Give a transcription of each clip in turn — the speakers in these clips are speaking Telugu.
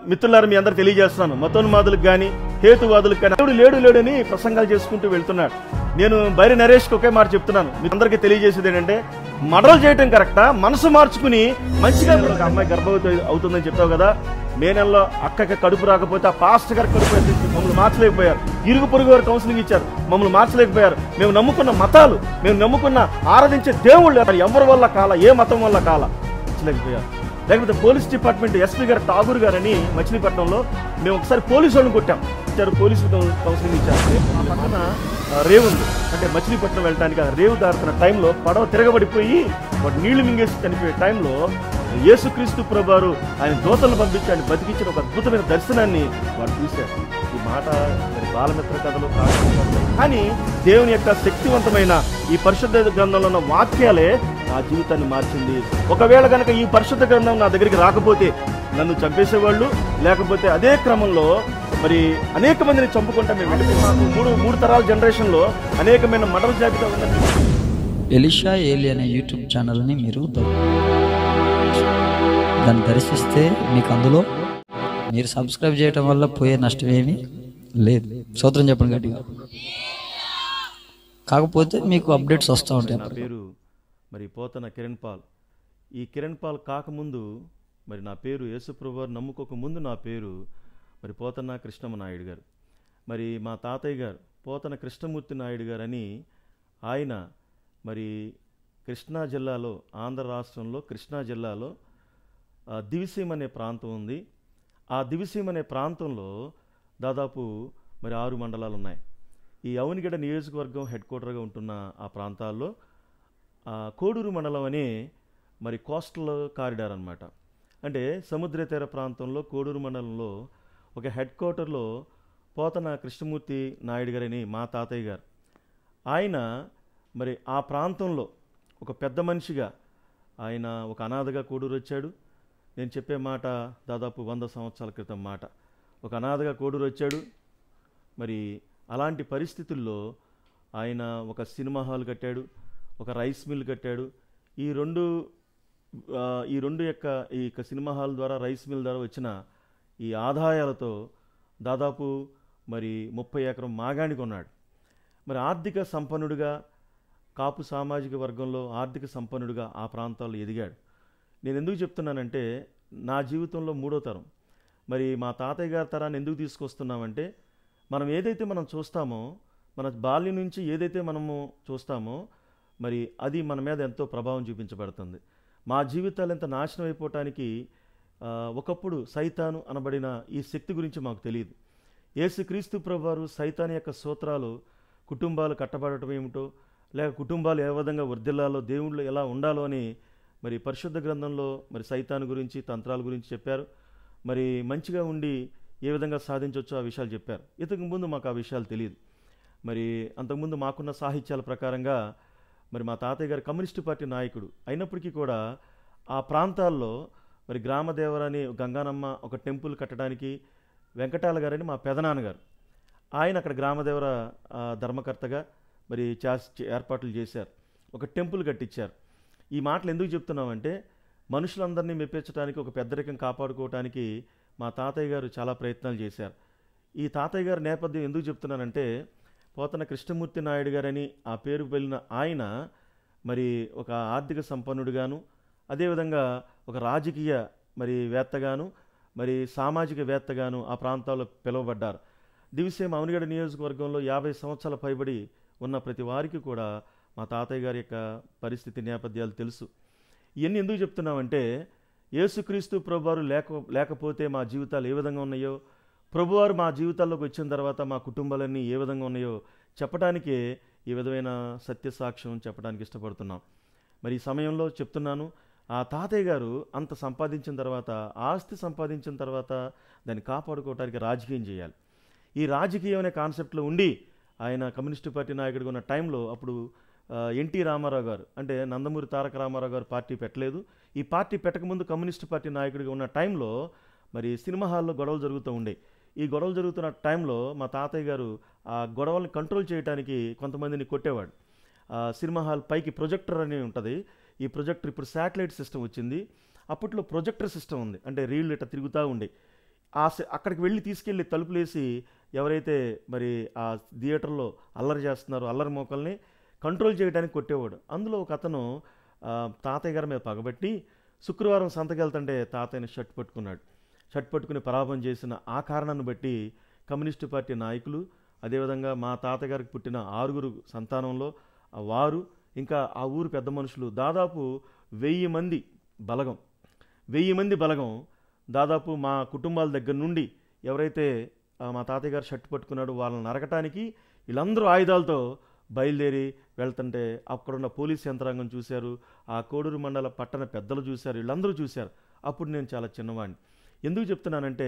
మిత్రులారా, మీ అందరూ తెలియజేస్తున్నాను, మతోన్మాదులకు కానీ హేతువాదులకు కానీ దేవుడు లేడు లేడని ప్రసంగాలు చేసుకుంటూ వెళ్తున్నాడు. నేను బైరి నరేష్కి ఒకే మాట చెప్తున్నాను, మీ అందరికీ తెలియజేసేది ఏంటంటే, మర్డర్లు చేయటం కరెక్టా, మనసు మార్చుకుని మంచిగా ఒక అమ్మాయి గర్భవతి అవుతుందని చెప్పావు కదా. మే నెలలో అక్కకి కడుపు రాకపోతే ఆ పాస్టర్ గారు కడుపు ఎత్తించి మమ్మల్ని మార్చలేకపోయారు. ఇరుగు పొరుగు వారు కౌన్సిలింగ్ ఇచ్చారు, మమ్మల్ని మార్చలేకపోయారు. మేము నమ్ముకున్న మతాలు, మేము నమ్ముకున్న ఆరాధించే దేవుళ్ళు ఎవరి వల్ల కాల, ఏ మతం వల్ల కాల మార్చలేకపోయారు. లేకపోతే పోలీస్ డిపార్ట్మెంట్ ఎస్పీ గారు ఠాగూర్ గారని మచిలీపట్నంలో మేము ఒకసారి పోలీసు వాళ్ళని కొట్టాం. పోలీసు కౌన్సిలింగ్ ఇచ్చారు. ఆ పక్కన రేవు ఉంది, అంటే మచిలీపట్నం వెళ్ళడానికి ఆ రేవు దాడుతున్న టైంలో పడవ తిరగబడిపోయి వాడు నీళ్లు మింగేసి చనిపోయే టైంలో యేసుక్రీస్తు ప్రభువారు ఆయన దూతలను పంపించి ఆయన బతికించిన ఒక అద్భుతమైన దర్శనాన్ని వాడు చూశారు. ఈ మాట మరి బాలమిత్ర కథలు కానీ దేవుని యొక్క శక్తివంతమైన ఈ పరిశుద్ధ గ్రంథంలో ఉన్న వాక్యాలే నా జీవితాన్ని మార్చింది. ఒకవేళ కనుక ఈ పరిశుద్ధ గ్రంథం నా దగ్గరికి రాకపోతే నన్ను చంపేసేవాళ్ళు, లేకపోతే అదే క్రమంలో మరి అనేక మందిని చంపుకుంటా మేము వెళ్ళిపోయి మూడు తరాల జనరేషన్లో అనేకమైన మడల జాబితా ఉన్నది. ఎలీషా ఏలి అనే యూట్యూబ్ ఛానల్ని మీరు దాన్ని దర్శిస్తే మీకు అందులో మీరు సబ్స్క్రైబ్ చేయటం వల్ల పోయే నష్టం ఏమీ లేదు. స్తోత్రం చెప్పండి గట్టిగా. కాకపోతే మీకు అప్డేట్స్ వస్తూ ఉంటాయి. నా పేరు మరి పోతన కిరణ్ పాల్. ఈ కిరణ్ పాల్ కాకముందు మరి నా పేరు యేసుప్రభువారు నమ్ముకోక ముందు నా పేరు మరి పోతన కృష్ణమ్మ నాయుడు గారు. మరి మా తాతయ్య గారు పోతన కృష్ణమూర్తి నాయుడు గారు అని ఆయన మరి కృష్ణా జిల్లాలో, ఆంధ్ర రాష్ట్రంలో కృష్ణా జిల్లాలో దివిసీమ అనే ప్రాంతం ఉంది. ఆ దివిసీమ అనే ప్రాంతంలో దాదాపు మరి 6 మండలాలు ఉన్నాయి. ఈ అవనిగడ్డ నియోజకవర్గం హెడ్ క్వార్టర్గా ఉంటున్న ఆ ప్రాంతాల్లో కోడూరు మండలం అనే మరి కోస్టల్ కారిడార్ అనమాట. అంటే సముద్ర తీర ప్రాంతంలో కోడూరు మండలంలో ఒక హెడ్ క్వార్టర్లో పోతన కృష్ణమూర్తి నాయుడు గారని మా తాతయ్య గారు. ఆయన మరి ఆ ప్రాంతంలో ఒక పెద్ద మనిషిగా ఆయన ఒక అనాథగా కోడూరు వచ్చాడు. నేను చెప్పే మాట దాదాపు 100 సంవత్సరాల క్రితం మాట. ఒక అనాథగా కోడూరు వచ్చాడు. మరి అలాంటి పరిస్థితుల్లో ఆయన ఒక సినిమా హాల్ కట్టాడు, ఒక రైస్ మిల్ కట్టాడు. ఈ రెండు యొక్క సినిమా హాల్ ద్వారా, రైస్ మిల్ ద్వారా వచ్చిన ఈ ఆదాయాలతో దాదాపు మరి 30 ఎకరం మాగాణి కొన్నాడు. మరి ఆర్థిక సంపన్నుడిగా, కాపు సామాజిక వర్గంలో ఆర్థిక సంపన్నుడిగా ఆ ప్రాంతాల్లో ఎదిగాడు. నేను ఎందుకు చెప్తున్నానంటే, నా జీవితంలో 3వ తరం. మరి మా తాతయ్య గారి తరాన్ని ఎందుకు తీసుకొస్తున్నామంటే, మనం ఏదైతే మనం చూస్తామో, మన బాల్యం నుంచి ఏదైతే మనము చూస్తామో మరి అది మన మీద ఎంతో ప్రభావం చూపించబడుతుంది. మా జీవితాలు ఎంత నాశనం అయిపోవటానికి ఒకప్పుడు సైతాను అనబడిన ఈ శక్తి గురించి మాకు తెలియదు. యేసుక్రీస్తు ప్రభువారు సైతాను యొక్క సూత్రాలు, కుటుంబాలు కట్టబడటం ఏమిటో, లేక కుటుంబాలు ఏ విధంగా వర్ధిల్లాలో, దేవుళ్ళు ఎలా ఉండాలో అని మరి పరిశుద్ధ గ్రంథంలో మరి సైతాను గురించి, తంత్రాల గురించి చెప్పారు. మరి మంచిగా ఉండి ఏ విధంగా సాధించవచ్చో ఆ విషయాలు చెప్పారు. ఇంతకుముందు మాకు ఆ విషయాలు తెలియదు. మరి అంతకుముందు మాకున్న సాహిత్యాల ప్రకారంగా మరి మా తాతయ్య గారు కమ్యూనిస్టు పార్టీ నాయకుడు అయినప్పటికీ కూడా ఆ ప్రాంతాల్లో మరి గ్రామదేవరాని గంగానమ్మ ఒక టెంపుల్ కట్టడానికి వెంకటాల గారని మా పెదనాన్నగారు, ఆయన అక్కడ గ్రామదేవర ధర్మకర్తగా మరి ఏర్పాట్లు చేశారు. ఒక టెంపుల్ కట్టించారు. ఈ మాటలు ఎందుకు చెప్తున్నామంటే, మనుషులందరినీ మెప్పించడానికి, ఒక పెద్దరికం కాపాడుకోవడానికి మా తాతయ్య గారు చాలా ప్రయత్నాలు చేశారు. ఈ తాతయ్య గారి నేపథ్యం ఎందుకు చెప్తున్నానంటే, పోతన కృష్ణమూర్తి నాయుడు గారని ఆ పేరు వెళ్ళిన ఆయన మరి ఒక ఆర్థిక సంపన్నుడిగాను, అదేవిధంగా ఒక రాజకీయ మరి వేత్తగాను, మరి సామాజిక వేత్తగాను ఆ ప్రాంతాల్లో పిలువబడ్డారు. దివిసీమ అవనిగడ్డ నియోజకవర్గంలో 50 సంవత్సరాల పైబడి ఉన్న ప్రతి వారికి కూడా మా తాతయ్య గారి యొక్క పరిస్థితి, నేపథ్యాలు తెలుసు. ఇవన్నీ ఎందుకు చెప్తున్నామంటే, యేసుక్రీస్తు ప్రభువారు లేకపోతే మా జీవితాలు ఏ విధంగా ఉన్నాయో, ప్రభువారు మా జీవితాల్లోకి వచ్చిన తర్వాత మా కుటుంబాలన్నీ ఏ విధంగా ఉన్నాయో చెప్పడానికే ఈ విధమైన సత్యసాక్ష్యం చెప్పడానికి ఇష్టపడుతున్నాం. మరి ఈ సమయంలో చెప్తున్నాను, ఆ తాతయ్య గారు అంత సంపాదించిన తర్వాత, ఆస్తి సంపాదించిన తర్వాత దాన్ని కాపాడుకోవడానికి రాజకీయం చేయాలి. ఈ రాజకీయం అనే కాన్సెప్ట్లో ఉండి ఆయన కమ్యూనిస్టు పార్టీ నాయకుడిగా ఉన్న టైంలో అప్పుడు ఎన్టీ రామారావు గారు, అంటే నందమూరి తారక రామారావు గారు పార్టీ పెట్టలేదు. ఈ పార్టీ పెట్టకముందు కమ్యూనిస్టు పార్టీ నాయకుడిగా ఉన్న టైంలో మరి సినిమా హాల్లో గొడవలు జరుగుతూ ఉండే. ఈ గొడవలు జరుగుతున్న టైంలో మా తాతయ్య గారు ఆ గొడవల్ని కంట్రోల్ చేయడానికి కొంతమందిని కొట్టేవాడు. సినిమా హాల్ పైకి ప్రొజెక్టర్ అని ఉంటుంది. ఈ ప్రొజెక్టర్ ఇప్పుడు శాటిలైట్ సిస్టమ్ వచ్చింది. అప్పట్లో ప్రొజెక్టర్ సిస్టమ్ ఉంది, అంటే రీళ్ళు ఇట్లా తిరుగుతూ ఉండే. అక్కడికి వెళ్ళి తీసుకెళ్ళి తలుపులేసి ఎవరైతే మరి ఆ థియేటర్లో అల్లరి చేస్తున్నారో అల్లరి మోకల్ని కంట్రోల్ చేయడానికి కొట్టేవాడు. అందులో ఒక అతను తాతయ్య గారి మీద పగబట్టి శుక్రవారం సంతకెళ్తుంటే తాతయ్యని షర్ట్ పట్టుకున్నాడు. షర్ట్ పట్టుకుని పరాభం చేసిన ఆ కారణాన్ని బట్టి కమ్యూనిస్టు పార్టీ నాయకులు, అదేవిధంగా మా తాతగారికి పుట్టిన 6 సంతానంలో వారు, ఇంకా ఆ ఊరు పెద్ద మనుషులు దాదాపు 1000 మంది బలగం, 1000 మంది బలగం దాదాపు మా కుటుంబాల దగ్గర నుండి ఎవరైతే మా తాతయ్య గారు షర్ట్ పట్టుకున్నాడో వాళ్ళని నరకటానికి వీళ్ళందరూ ఆయుధాలతో బయలుదేరి వెళ్తుంటే అక్కడున్న పోలీస్ యంత్రాంగం చూశారు, ఆ కోడూరు మండల పట్టణ పెద్దలు చూశారు, వీళ్ళందరూ చూశారు. అప్పుడు నేను చాలా చిన్నవాడిని. ఎందుకు చెప్తున్నానంటే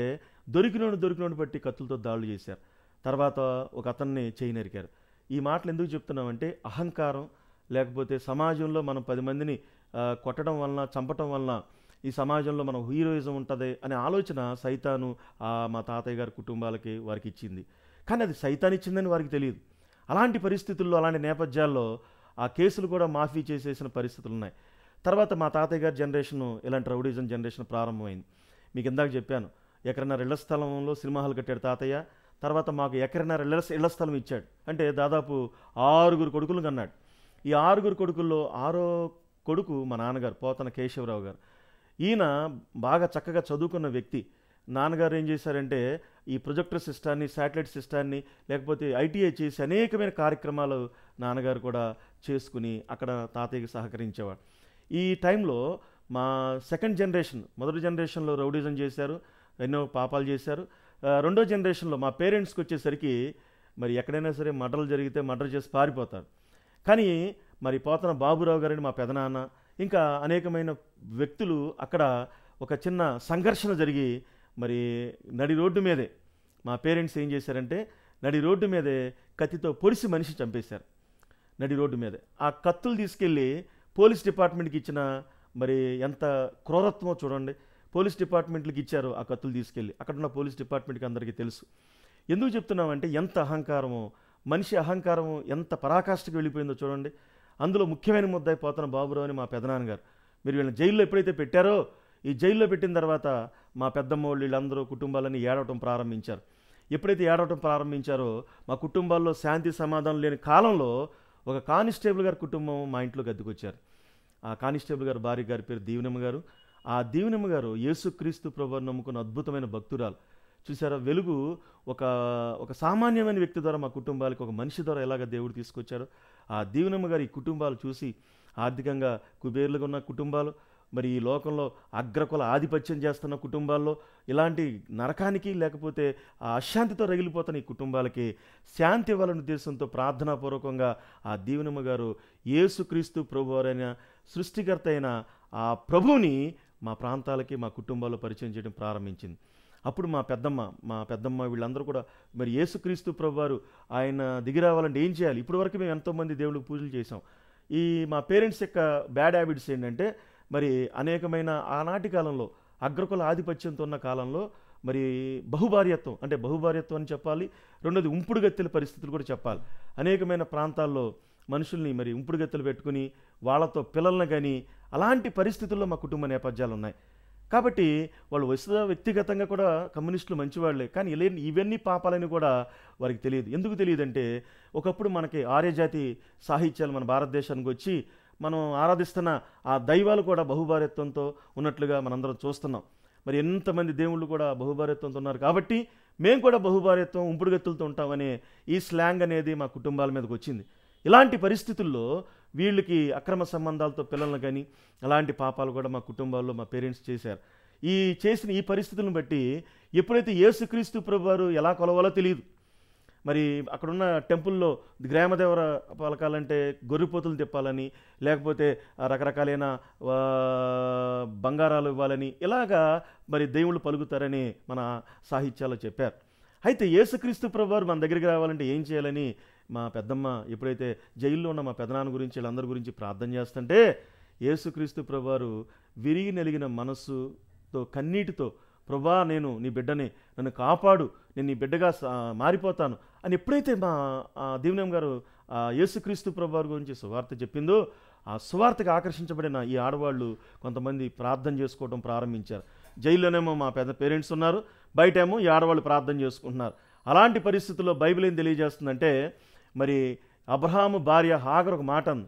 దొరికినోడు బట్టి కత్తులతో దాడులు చేశారు. తర్వాత ఒక అతన్ని చేయి నరికారు. ఈ మాటలు ఎందుకు చెప్తున్నామంటే అహంకారం, లేకపోతే సమాజంలో మనం 10 మందిని కొట్టడం వలన, చంపటం వలన ఈ సమాజంలో మనం హీరోయిజం ఉంటుంది అనే ఆలోచన సైతాను మా తాతయ్య గారి కుటుంబాలకి వారికి ఇచ్చింది. కానీ అది సైతాన్ ఇచ్చిందని వారికి తెలియదు. అలాంటి పరిస్థితుల్లో, అలాంటి నేపథ్యాల్లో ఆ కేసులు కూడా మాఫీ చేసేసిన పరిస్థితులు ఉన్నాయి. తర్వాత మా తాతయ్య గారి జనరేషను ఇలాంటి రౌడీజం జనరేషన్ ప్రారంభమైంది. మీకు ఇందాక చెప్పాను, ఎకరన్నర ఇళ్ల స్థలంలో సినిమా హాల్ కట్టాడు తాతయ్య. తర్వాత మాకు ఎకరన్నర ఇళ్ల స్థలం ఇచ్చాడు. అంటే దాదాపు 6 కొడుకులు కన్నాడు. ఈ 6 కొడుకుల్లో 6వ కొడుకు మా నాన్నగారు పోతన కేశవరావు గారు. ఈయన బాగా చక్కగా చదువుకున్న వ్యక్తి. నాన్నగారు ఏం చేశారంటే ఈ ప్రొజెక్టర్ సిస్టాన్ని, శాటిలైట్ సిస్టాన్ని, లేకపోతే ఐటీఐ చేసి అనేకమైన కార్యక్రమాలు నాన్నగారు కూడా చేసుకుని అక్కడ తాతయ్యకి సహకరించేవాడు. ఈ టైంలో మా సెకండ్ జనరేషన్, మొదటి జనరేషన్లో రౌడీజం చేశారు, ఎన్నో పాపాలు చేశారు. రెండో జనరేషన్లో మా పేరెంట్స్కి వచ్చేసరికి మరి ఎక్కడైనా సరే మర్డర్లు జరిగితే మర్డర్ చేసి పారిపోతారు. కానీ మరి పోతన బాబురావు గారని మా పెదనాన్న, ఇంకా అనేకమైన వ్యక్తులు అక్కడ ఒక చిన్న సంఘర్షణ జరిగి మరి నడి రోడ్డు మీదే మా పేరెంట్స్ ఏం చేశారంటే నడి రోడ్డు మీదే కత్తితో పొడిసి మనిషి చంపేశారు. నడి రోడ్డు మీదే ఆ కత్తులు తీసుకెళ్ళి పోలీస్ డిపార్ట్మెంట్కి ఇచ్చిన మరి ఎంత క్రూరత్వమో చూడండి. పోలీస్ డిపార్ట్మెంట్కి ఇచ్చారు ఆ కత్తులు తీసుకెళ్ళి. అక్కడున్న పోలీస్ డిపార్ట్మెంట్కి అందరికీ తెలుసు. ఎందుకు చెప్తున్నామంటే ఎంత అహంకారమో, మనిషి అహంకారము ఎంత పరాకాష్ఠకి వెళ్ళిపోయిందో చూడండి. అందులో ముఖ్యమైన ముద్దాయి పోతన బాబురావు అని మా పెదనాన్నగారు. మీరు వీళ్ళని జైల్లో ఎప్పుడైతే పెట్టారో, ఈ జైల్లో పెట్టిన తర్వాత మా పెద్దమ్మ వాళ్ళు వీళ్ళందరూ కుటుంబాలని ఏడవటం ప్రారంభించారు. ఎప్పుడైతే ఏడవటం ప్రారంభించారో మా కుటుంబాల్లో శాంతి సమాధానం లేని కాలంలో ఒక కానిస్టేబుల్ గారి కుటుంబం మా ఇంట్లో గద్దెకొచ్చారు. ఆ కానిస్టేబుల్ గారు భార్య గారి పేరు దీవెనమ్మ గారు. ఆ దీవెనమ్మ గారు యేసుక్రీస్తు ప్రభువుని నమ్ముకున్న అద్భుతమైన భక్తురాలు. చూసారా, వెలుగు ఒక సామాన్యమైన వ్యక్తి ద్వారా మా కుటుంబాలకు ఒక మనిషి ద్వారా ఎలాగ దేవుడు తీసుకొచ్చారో ఆ దీవెనమ్మ గారు ఈ కుటుంబాలు చూసి ఆర్థికంగా కుబేర్లుగా ఉన్న కుటుంబాలు, మరి ఈ లోకంలో అగ్రకుల ఆధిపత్యం చేస్తున్న కుటుంబాల్లో ఇలాంటి నరకానికి లేకపోతే ఆ అశాంతితో రగిలిపోతున్న ఈ కుటుంబాలకి శాంతి ఇవ్వాలనే ఉద్దేశంతో ప్రార్థనాపూర్వకంగా ఆ దీవెనమ్మ గారు యేసుక్రీస్తు ప్రభువైన సృష్టికర్త అయిన ఆ ప్రభువుని మా ప్రాంతాలకి, మా కుటుంబాల్లో పరిచయం చేయడం ప్రారంభించింది. అప్పుడు మా పెద్దమ్మ వీళ్ళందరూ కూడా మరి యేసుక్రీస్తు ప్రభువారు ఆయన దిగి రావాలంటే ఏం చేయాలి? ఇప్పటి వరకు మేము ఎంతోమంది దేవుడికి పూజలు చేసాం. ఈ మా పేరెంట్స్ యొక్క బ్యాడ్ హ్యాబిట్స్ ఏంటంటే మరి అనేకమైన ఆనాటి కాలంలో అగ్రకుల ఆధిపత్యంతో ఉన్న కాలంలో మరి బహుభార్యత్వం అని చెప్పాలి. రెండోది ఉంపుడు గత్తెల పరిస్థితులు కూడా చెప్పాలి. అనేకమైన ప్రాంతాల్లో మనుషుల్ని మరి ఉంపుడు గత్తెలు పెట్టుకుని వాళ్ళతో పిల్లల్ని కానీ అలాంటి పరిస్థితుల్లో మా కుటుంబ నేపథ్యాలు ఉన్నాయి. కాబట్టి వాళ్ళు వ్యక్తిగతంగా కూడా కమ్యూనిస్టులు మంచివాళ్లే, కానీ ఇవన్నీ పాపాలని కూడా వారికి తెలియదు. ఎందుకు తెలియదంటే ఒకప్పుడు మనకి ఆర్యజాతి సాహిత్యాలు మన భారతదేశానికి వచ్చి మనం ఆరాధిస్తున్న ఆ దైవాలు కూడా బహుభార్యత్వంతో ఉన్నట్లుగా మనందరం చూస్తున్నాం. మరి ఎంతమంది దేవుళ్ళు కూడా బహుభార్యత్వంతో ఉన్నారు. కాబట్టి మేము కూడా బహుభార్యత్వం, ఉంపుడుగత్తులతో ఉంటామనే ఈ స్లాంగ్ అనేది మా కుటుంబాల మీదకి వచ్చింది. ఇలాంటి పరిస్థితుల్లో వీళ్ళకి అక్రమ సంబంధాలతో పిల్లలను కానీ అలాంటి పాపాలు కూడా మా కుటుంబాల్లో మా పేరెంట్స్ చేశారు. చేసిన ఈ పరిస్థితులను బట్టి ఎప్పుడైతే యేసుక్రీస్తు ప్రభువారు ఎలా కొలవాలో తెలియదు. మరి అక్కడున్న టెంపుల్లో గ్రామదేవర పలకాలంటే గొర్రెపోతులు తిప్పాలని, లేకపోతే రకరకాలైన బంగారాలు ఇవ్వాలని ఇలాగా మరి దేవుళ్ళు పలుకుతారని మన సాహిత్యాల్లో చెప్పారు. అయితే యేసుక్రీస్తు ప్రభువారు మన దగ్గరికి రావాలంటే ఏం చేయాలని మా పెద్దమ్మ ఎప్పుడైతే జైల్లో ఉన్న మా పెదనాన్న గురించి వీళ్ళందరి గురించి ప్రార్థన చేస్తుంటే యేసుక్రీస్తు ప్రభువారు విరిగి నలిగిన మనస్సుతో కన్నీటితో, ప్రభా నేను నీ బిడ్డని, నన్ను కాపాడు, నేను నీ బిడ్డగా మారిపోతాను అని ఎప్పుడైతే మా దీవెనమ్మ గారు యేసుక్రీస్తు ప్రభువారి గురించి సువార్త చెప్పిందో ఆ సువార్తకి ఆకర్షించబడిన ఈ ఆడవాళ్ళు కొంతమంది ప్రార్థన చేసుకోవడం ప్రారంభించారు. జైల్లోనేమో మా పేరెంట్స్ ఉన్నారు, బయటేమో ఈ ఆడవాళ్ళు ప్రార్థన చేసుకుంటున్నారు. అలాంటి పరిస్థితుల్లో బైబిల్ ఏం తెలియజేస్తుందంటే, మరి అబ్రహాము భార్య హాగర్ ఒక మాట అంది,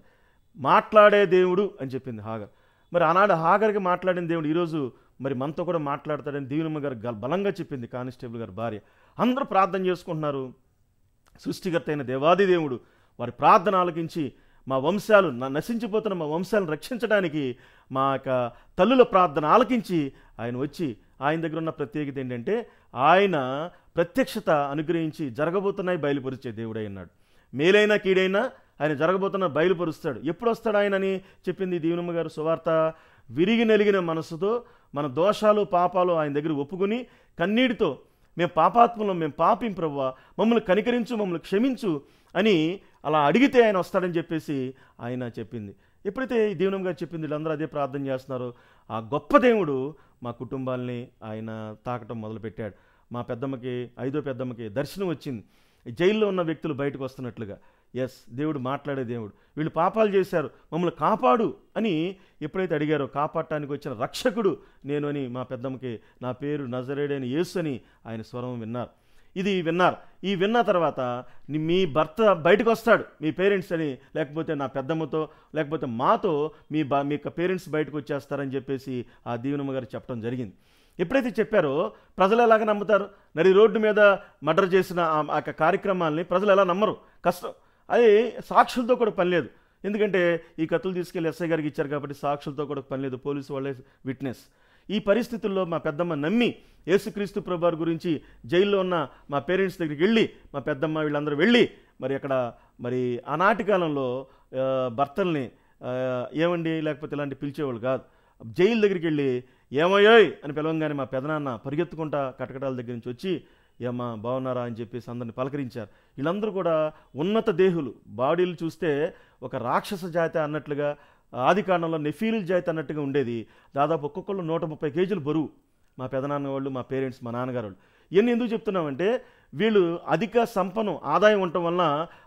మాట్లాడే దేవుడు అని చెప్పింది హాగర్. మరి ఆనాడు హాగర్కి మాట్లాడిన దేవుడు ఈరోజు మరి మనతో కూడా మాట్లాడతాడని దీవెనమ్మ గారు బలంగా చెప్పింది కానిస్టేబుల్ గారి భార్య. అందరూ ప్రార్థన చేసుకుంటున్నారు. సృష్టికర్త అయిన దేవాది దేవుడు వారి ప్రార్థన ఆలకించి మా వంశాలు నశించిపోతున్న మా వంశాలను రక్షించడానికి మా యొక్క తల్లుల ప్రార్థన ఆలకించి ఆయన వచ్చి ఆయన దగ్గర ఉన్న ప్రత్యేకత ఏంటంటే ఆయన ప్రత్యక్షత అనుగ్రహించి జరగబోతున్నాయి బయలుపరిచే దేవుడై ఉన్నాడు. మేలైనా కీడైనా ఆయన జరగబోతున్న బయలుపరుస్తాడు. ఎప్పుడు వస్తాడు ఆయన అని చెప్పింది దీవెనమ్మ గారు సువార్త. విరిగి నలిగిన మనసుతో మన దోషాలు పాపాలు ఆయన దగ్గర ఒప్పుకొని కన్నీటితో మేము పాపాత్మలో మేము పాపిం ప్రభువా, మమ్మల్ని కనికరించు, మమ్మల్ని క్షమించు అని అలా అడిగితే ఆయన వస్తాడని చెప్పేసి ఆయన చెప్పింది. ఎప్పుడైతే ఈ దీవెనమ్మ గారు చెప్పింది వీళ్ళందరూ అదే ప్రార్థన చేస్తున్నారు. ఆ గొప్ప దేవుడు మా కుటుంబాలని ఆయన తాకటం మొదలుపెట్టాడు. మా పెద్దమ్మకి 5వ పెద్దమ్మకి దర్శనం వచ్చింది. జైల్లో ఉన్న వ్యక్తులు బయటకు వస్తున్నట్లుగా. ఎస్, దేవుడు మాట్లాడే దేవుడు. వీళ్ళు పాపాలు చేశారు, మమ్మల్ని కాపాడు అని ఎప్పుడైతే అడిగారో కాపాడటానికి వచ్చిన రక్షకుడు నేను అని మా పెద్దమ్మకి నా పేరు నజరేయుడైన యేసు అని ఆయన స్వరం విన్నారు. ఇది విన్నారు. ఈ విన్న తర్వాత మీ భర్త బయటకు వస్తాడు, మీ పేరెంట్స్ అని, లేకపోతే నా పెద్దమ్మతో లేకపోతే మాతో మీ యొక్క పేరెంట్స్ బయటకు వచ్చేస్తారని చెప్పేసి ఆ దీవెనమ్మ గారు చెప్పడం జరిగింది. ఎప్పుడైతే చెప్పారో ప్రజలు ఎలాగ నమ్ముతారు? నడి రోడ్డు మీద మర్డర్ చేసిన ఆ కార్యక్రమాలని ప్రజలు ఎలా నమ్మరు? కష్టం. అది సాక్షులతో కూడా పని లేదు. ఎందుకంటే ఈ కత్తులు తీసుకెళ్లి ఎస్ఐ గారికి ఇచ్చారు కాబట్టి సాక్షులతో కూడా పని లేదు, పోలీసు వాళ్ళే విట్నెస్. ఈ పరిస్థితుల్లో మా పెద్దమ్మ నమ్మి యేసుక్రీస్తు ప్రభువారి గురించి జైల్లో ఉన్న మా పేరెంట్స్ దగ్గరికి వెళ్ళి మా పెద్దమ్మ వీళ్ళందరూ వెళ్ళి మరి అక్కడ మరి ఆనాటి కాలంలో భర్తల్ని ఏమండి లేకపోతే ఇలాంటి పిలిచేవాళ్ళు కాదు. జైలు దగ్గరికి వెళ్ళి ఏమయ్యోయ్ అని పిలవంగానే మా పెదనాన్న పరిగెత్తుకుంటా కటకటాల దగ్గర నుంచి వచ్చి ఏమ్మా బాగున్నారా అని చెప్పేసి అందరిని పలకరించారు. వీళ్ళందరూ కూడా ఉన్నత దేహులు, బాడీలు చూస్తే ఒక రాక్షస జాతి అన్నట్లుగా, ఆది కాండంలో నెఫీలు జాతి అన్నట్టుగా ఉండేది. దాదాపు ఒక్కొక్కళ్ళు 130 కేజీలు బరువు. మా పెదనాన్న వాళ్ళు, మా పేరెంట్స్, మా నాన్నగారు వాళ్ళు. ఇవన్నీ ఎందుకు చెప్తున్నామంటే వీళ్ళు అధిక సంపన్నం ఆదాయం ఉండటం వలన,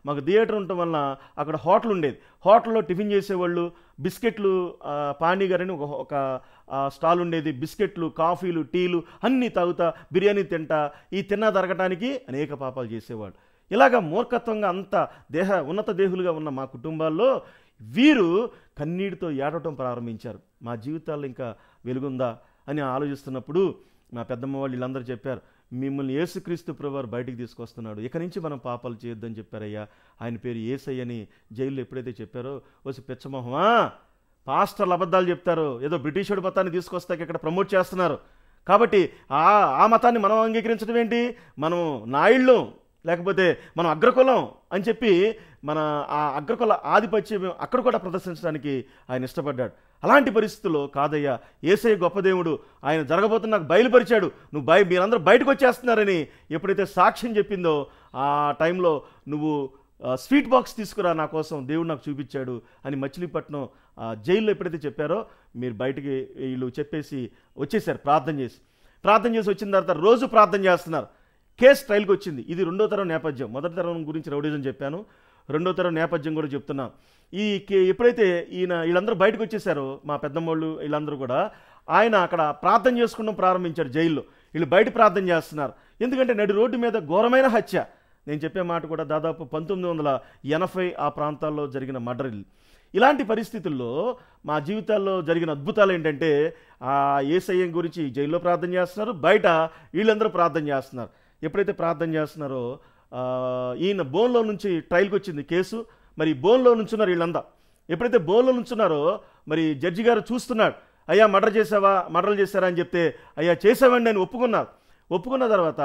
మాకు థియేటర్ ఉండటం వలన అక్కడ హోటల్ ఉండేది. హోటల్లో టిఫిన్ చేసేవాళ్ళు, బిస్కెట్లు, పాండి గారని ఒక స్టాల్ ఉండేది. బిస్కెట్లు, కాఫీలు, టీలు అన్నీ తాగుతా, బిర్యానీ తింటా, ఈ తిన్నా దరగటానికి అనేక పాపాలు చేసేవాళ్ళు. ఇలాగ మూర్ఖత్వంగా అంత ఉన్నత దేహులుగా ఉన్న మా కుటుంబాల్లో వీరు కన్నీటితో ఏడవటం ప్రారంభించారు. మా జీవితాల్లో ఇంకా వెలుగుందా అని ఆలోచిస్తున్నప్పుడు మా పెద్దమ్మ వాళ్ళు వీళ్ళందరూ చెప్పారు, మిమ్మల్ని యేసుక్రీస్తు ప్రభువారు బయటికి తీసుకొస్తున్నాడు, ఇక నుంచి మనం పాపాలు చేయొద్దని చెప్పారయ్యా. ఆయన పేరు యేసయ్య అని జైల్లో ఎప్పుడైతే చెప్పారో వచ్చి పిచ్చమోహమా, పాస్టర్లు అబద్ధాలు చెప్తారు, ఏదో బ్రిటిషుడి మతాన్ని తీసుకొస్తాక ఇక్కడ ప్రమోట్ చేస్తున్నారు, కాబట్టి ఆ మతాన్ని మనం అంగీకరించడం ఏంటి, మనం నాయుళ్ళు లేకపోతే మనం అగ్రకులం అని చెప్పి మన ఆ అగ్రకుల ఆధిపత్యం అక్కడ కూడా ప్రదర్శించడానికి ఆయన ఇష్టపడ్డాడు. అలాంటి పరిస్థితుల్లో కాదయ్యా, యేసయ్య గొప్ప దేవుడు, ఆయన జరగబోతున్న నాకు బయలుపరిచాడు, మీరందరూ బయటకు వచ్చేస్తున్నారని ఎప్పుడైతే సాక్ష్యం చెప్పిందో ఆ టైంలో నువ్వు స్వీట్ బాక్స్ తీసుకురా నా కోసం, దేవుడు నాకు చూపించాడు అని మచిలీపట్నం జైల్లో ఎప్పుడైతే చెప్పారో మీరు బయటికి వీళ్ళు చెప్పేసి వచ్చేసారు. ప్రార్థన చేసి వచ్చిన తర్వాత రోజు ప్రార్థన చేస్తున్నారు. కేసు ట్రయల్కి వచ్చింది. ఇది 2వ తరం నేపథ్యం. మొదటి తరం గురించి రౌడీజం చెప్పాను, 2వ తరం నేపథ్యం కూడా చెప్తున్నాం. ఎప్పుడైతే వీళ్ళందరూ బయటకు వచ్చేసారో మా పెద్దమ్మోళ్ళు వీళ్ళందరూ కూడా ఆయన అక్కడ ప్రార్థన చేసుకోవడం ప్రారంభించారు జైల్లో. వీళ్ళు బయట ప్రార్థన చేస్తున్నారు. ఎందుకంటే నడి రోడ్డు మీద ఘోరమైన హత్య. నేను చెప్పే మాట కూడా దాదాపు 1980 ఆ ప్రాంతాల్లో జరిగిన మర్డర్. ఇలాంటి పరిస్థితుల్లో మా జీవితాల్లో జరిగిన అద్భుతాలు ఏంటంటే యేసయ్య గురించి జైల్లో ప్రార్థన చేస్తున్నారు, బయట వీళ్ళందరూ ప్రార్థన చేస్తున్నారు. ఎప్పుడైతే ప్రార్థన చేస్తున్నారో ఈయన బోన్లో నుంచి ట్రయల్కి వచ్చింది కేసు. మరి బోన్లో నుంచున్నారు వీళ్ళంతా. ఎప్పుడైతే బోన్లో నుంచున్నారో మరి జడ్జి గారు చూస్తున్నాడు, అయ్యా మర్డర్ చేశారా అని చెప్తే అయ్యా చేసావండి అని ఒప్పుకున్న తర్వాత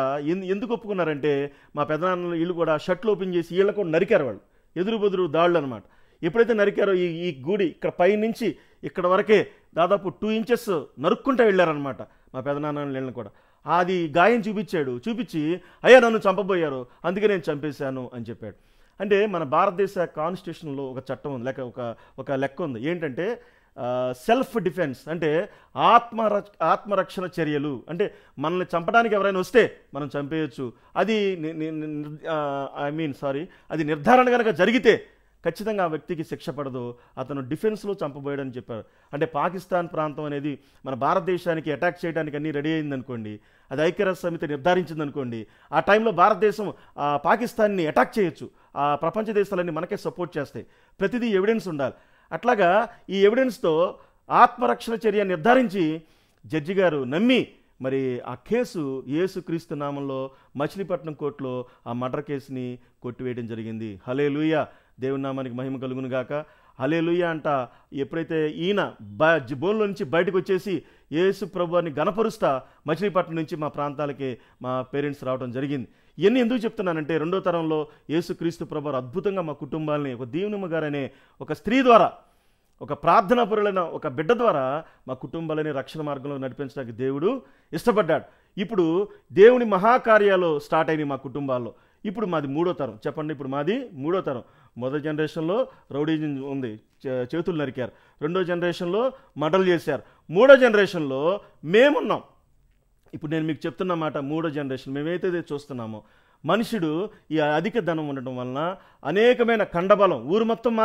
ఎందుకు ఒప్పుకున్నారంటే మా పెదనాన్నలు వీళ్ళు కూడా షర్ట్లు ఓపెన్ చేసి వీళ్ళ కూడా నరికారు. వాళ్ళు ఎదురు దాళ్ళు అనమాట. ఎప్పుడైతే నరికారో ఈ గూడి ఇక్కడ పై నుంచి ఇక్కడ వరకే దాదాపు 2 ఇంచెస్ నరుక్కుంటూ వెళ్ళారనమాట మా పెదనాన్న వీళ్ళని కూడా. అది గాయం చూపించి అయ్యా నన్ను చంపబోయారు, అందుకే నేను చంపేశాను అని చెప్పాడు. అంటే మన భారతదేశ కాన్స్టిట్యూషన్లో ఒక చట్టం ఉంది, లేక ఒక లెక్క ఉంది. ఏంటంటే సెల్ఫ్ డిఫెన్స్, అంటే ఆత్మరక్షణ చర్యలు. అంటే మనల్ని చంపడానికి ఎవరైనా వస్తే మనం చంపేయచ్చు. అది అది నిర్ధారణ కనుక జరిగితే ఖచ్చితంగా ఆ వ్యక్తికి శిక్ష పడదు, అతను డిఫెన్స్లో చంపబోయాడని చెప్పారు. అంటే పాకిస్తాన్ ప్రాంతం అనేది మన భారతదేశానికి అటాక్ చేయడానికి అన్నీ రెడీ అయిందనుకోండి, అది ఐక్యరాజ్య సమితి నిర్ధారించిందనుకోండి, ఆ టైంలో భారతదేశం పాకిస్తాన్ని అటాక్ చేయొచ్చు. ఆ ప్రపంచ దేశాలన్నీ మనకే సపోర్ట్ చేస్తాయి. ప్రతిదీ ఎవిడెన్స్ ఉండాలి. అట్లాగా ఈ ఎవిడెన్స్తో ఆత్మరక్షణ చర్య నిర్ధారించి జడ్జి గారు నమ్మి మరి ఆ కేసు యేసుక్రీస్తు నామంలో మచిలీపట్నం కోర్టులో ఆ మర్డర్ కేసుని కొట్టివేయడం జరిగింది. హల్లెలూయా, దేవుని నామానికి మహిమ కలుగును గాక. హల్లెలూయా అంట. ఎప్పుడైతే ఈయన బోన్లో నుంచి బయటకు వచ్చేసి యేసు ప్రభువాన్ని గణపరుస్తా మచిలీపట్నం నుంచి మా ప్రాంతాలకి మా పేరెంట్స్ రావడం జరిగింది. ఇవన్నీ ఎందుకు చెప్తున్నానంటే, రెండో తరంలో యేసుక్రీస్తు ప్రభువారు అద్భుతంగా మా కుటుంబాలని ఒక దీవెనమ్మ గారనే ఒక స్త్రీ ద్వారా, ఒక ప్రార్థనాపరులైన ఒక బిడ్డ ద్వారా మా కుటుంబాలని రక్షణ మార్గంలో నడిపించడానికి దేవుడు ఇష్టపడ్డాడు. ఇప్పుడు దేవుని మహాకార్యాలు స్టార్ట్ అయినాయి మా కుటుంబాల్లో. ఇప్పుడు మాది మూడో తరం. చెప్పండి, ఇప్పుడు మాది మూడో తరం. మొదటి జనరేషన్లో రౌడీజం ఉంది, చేతులు నరికారు. రెండో జనరేషన్లో మర్డర్లు చేశారు. మూడో జనరేషన్లో మేమున్నాం. ఇప్పుడు నేను మీకు చెప్తున్న మాట, మూడో జనరేషన్ మేమైతే చూస్తున్నామో, మనుషుడు ఈ అధిక ధనం ఉండటం వలన అనేకమైన కండబలం, ఊరు మొత్తం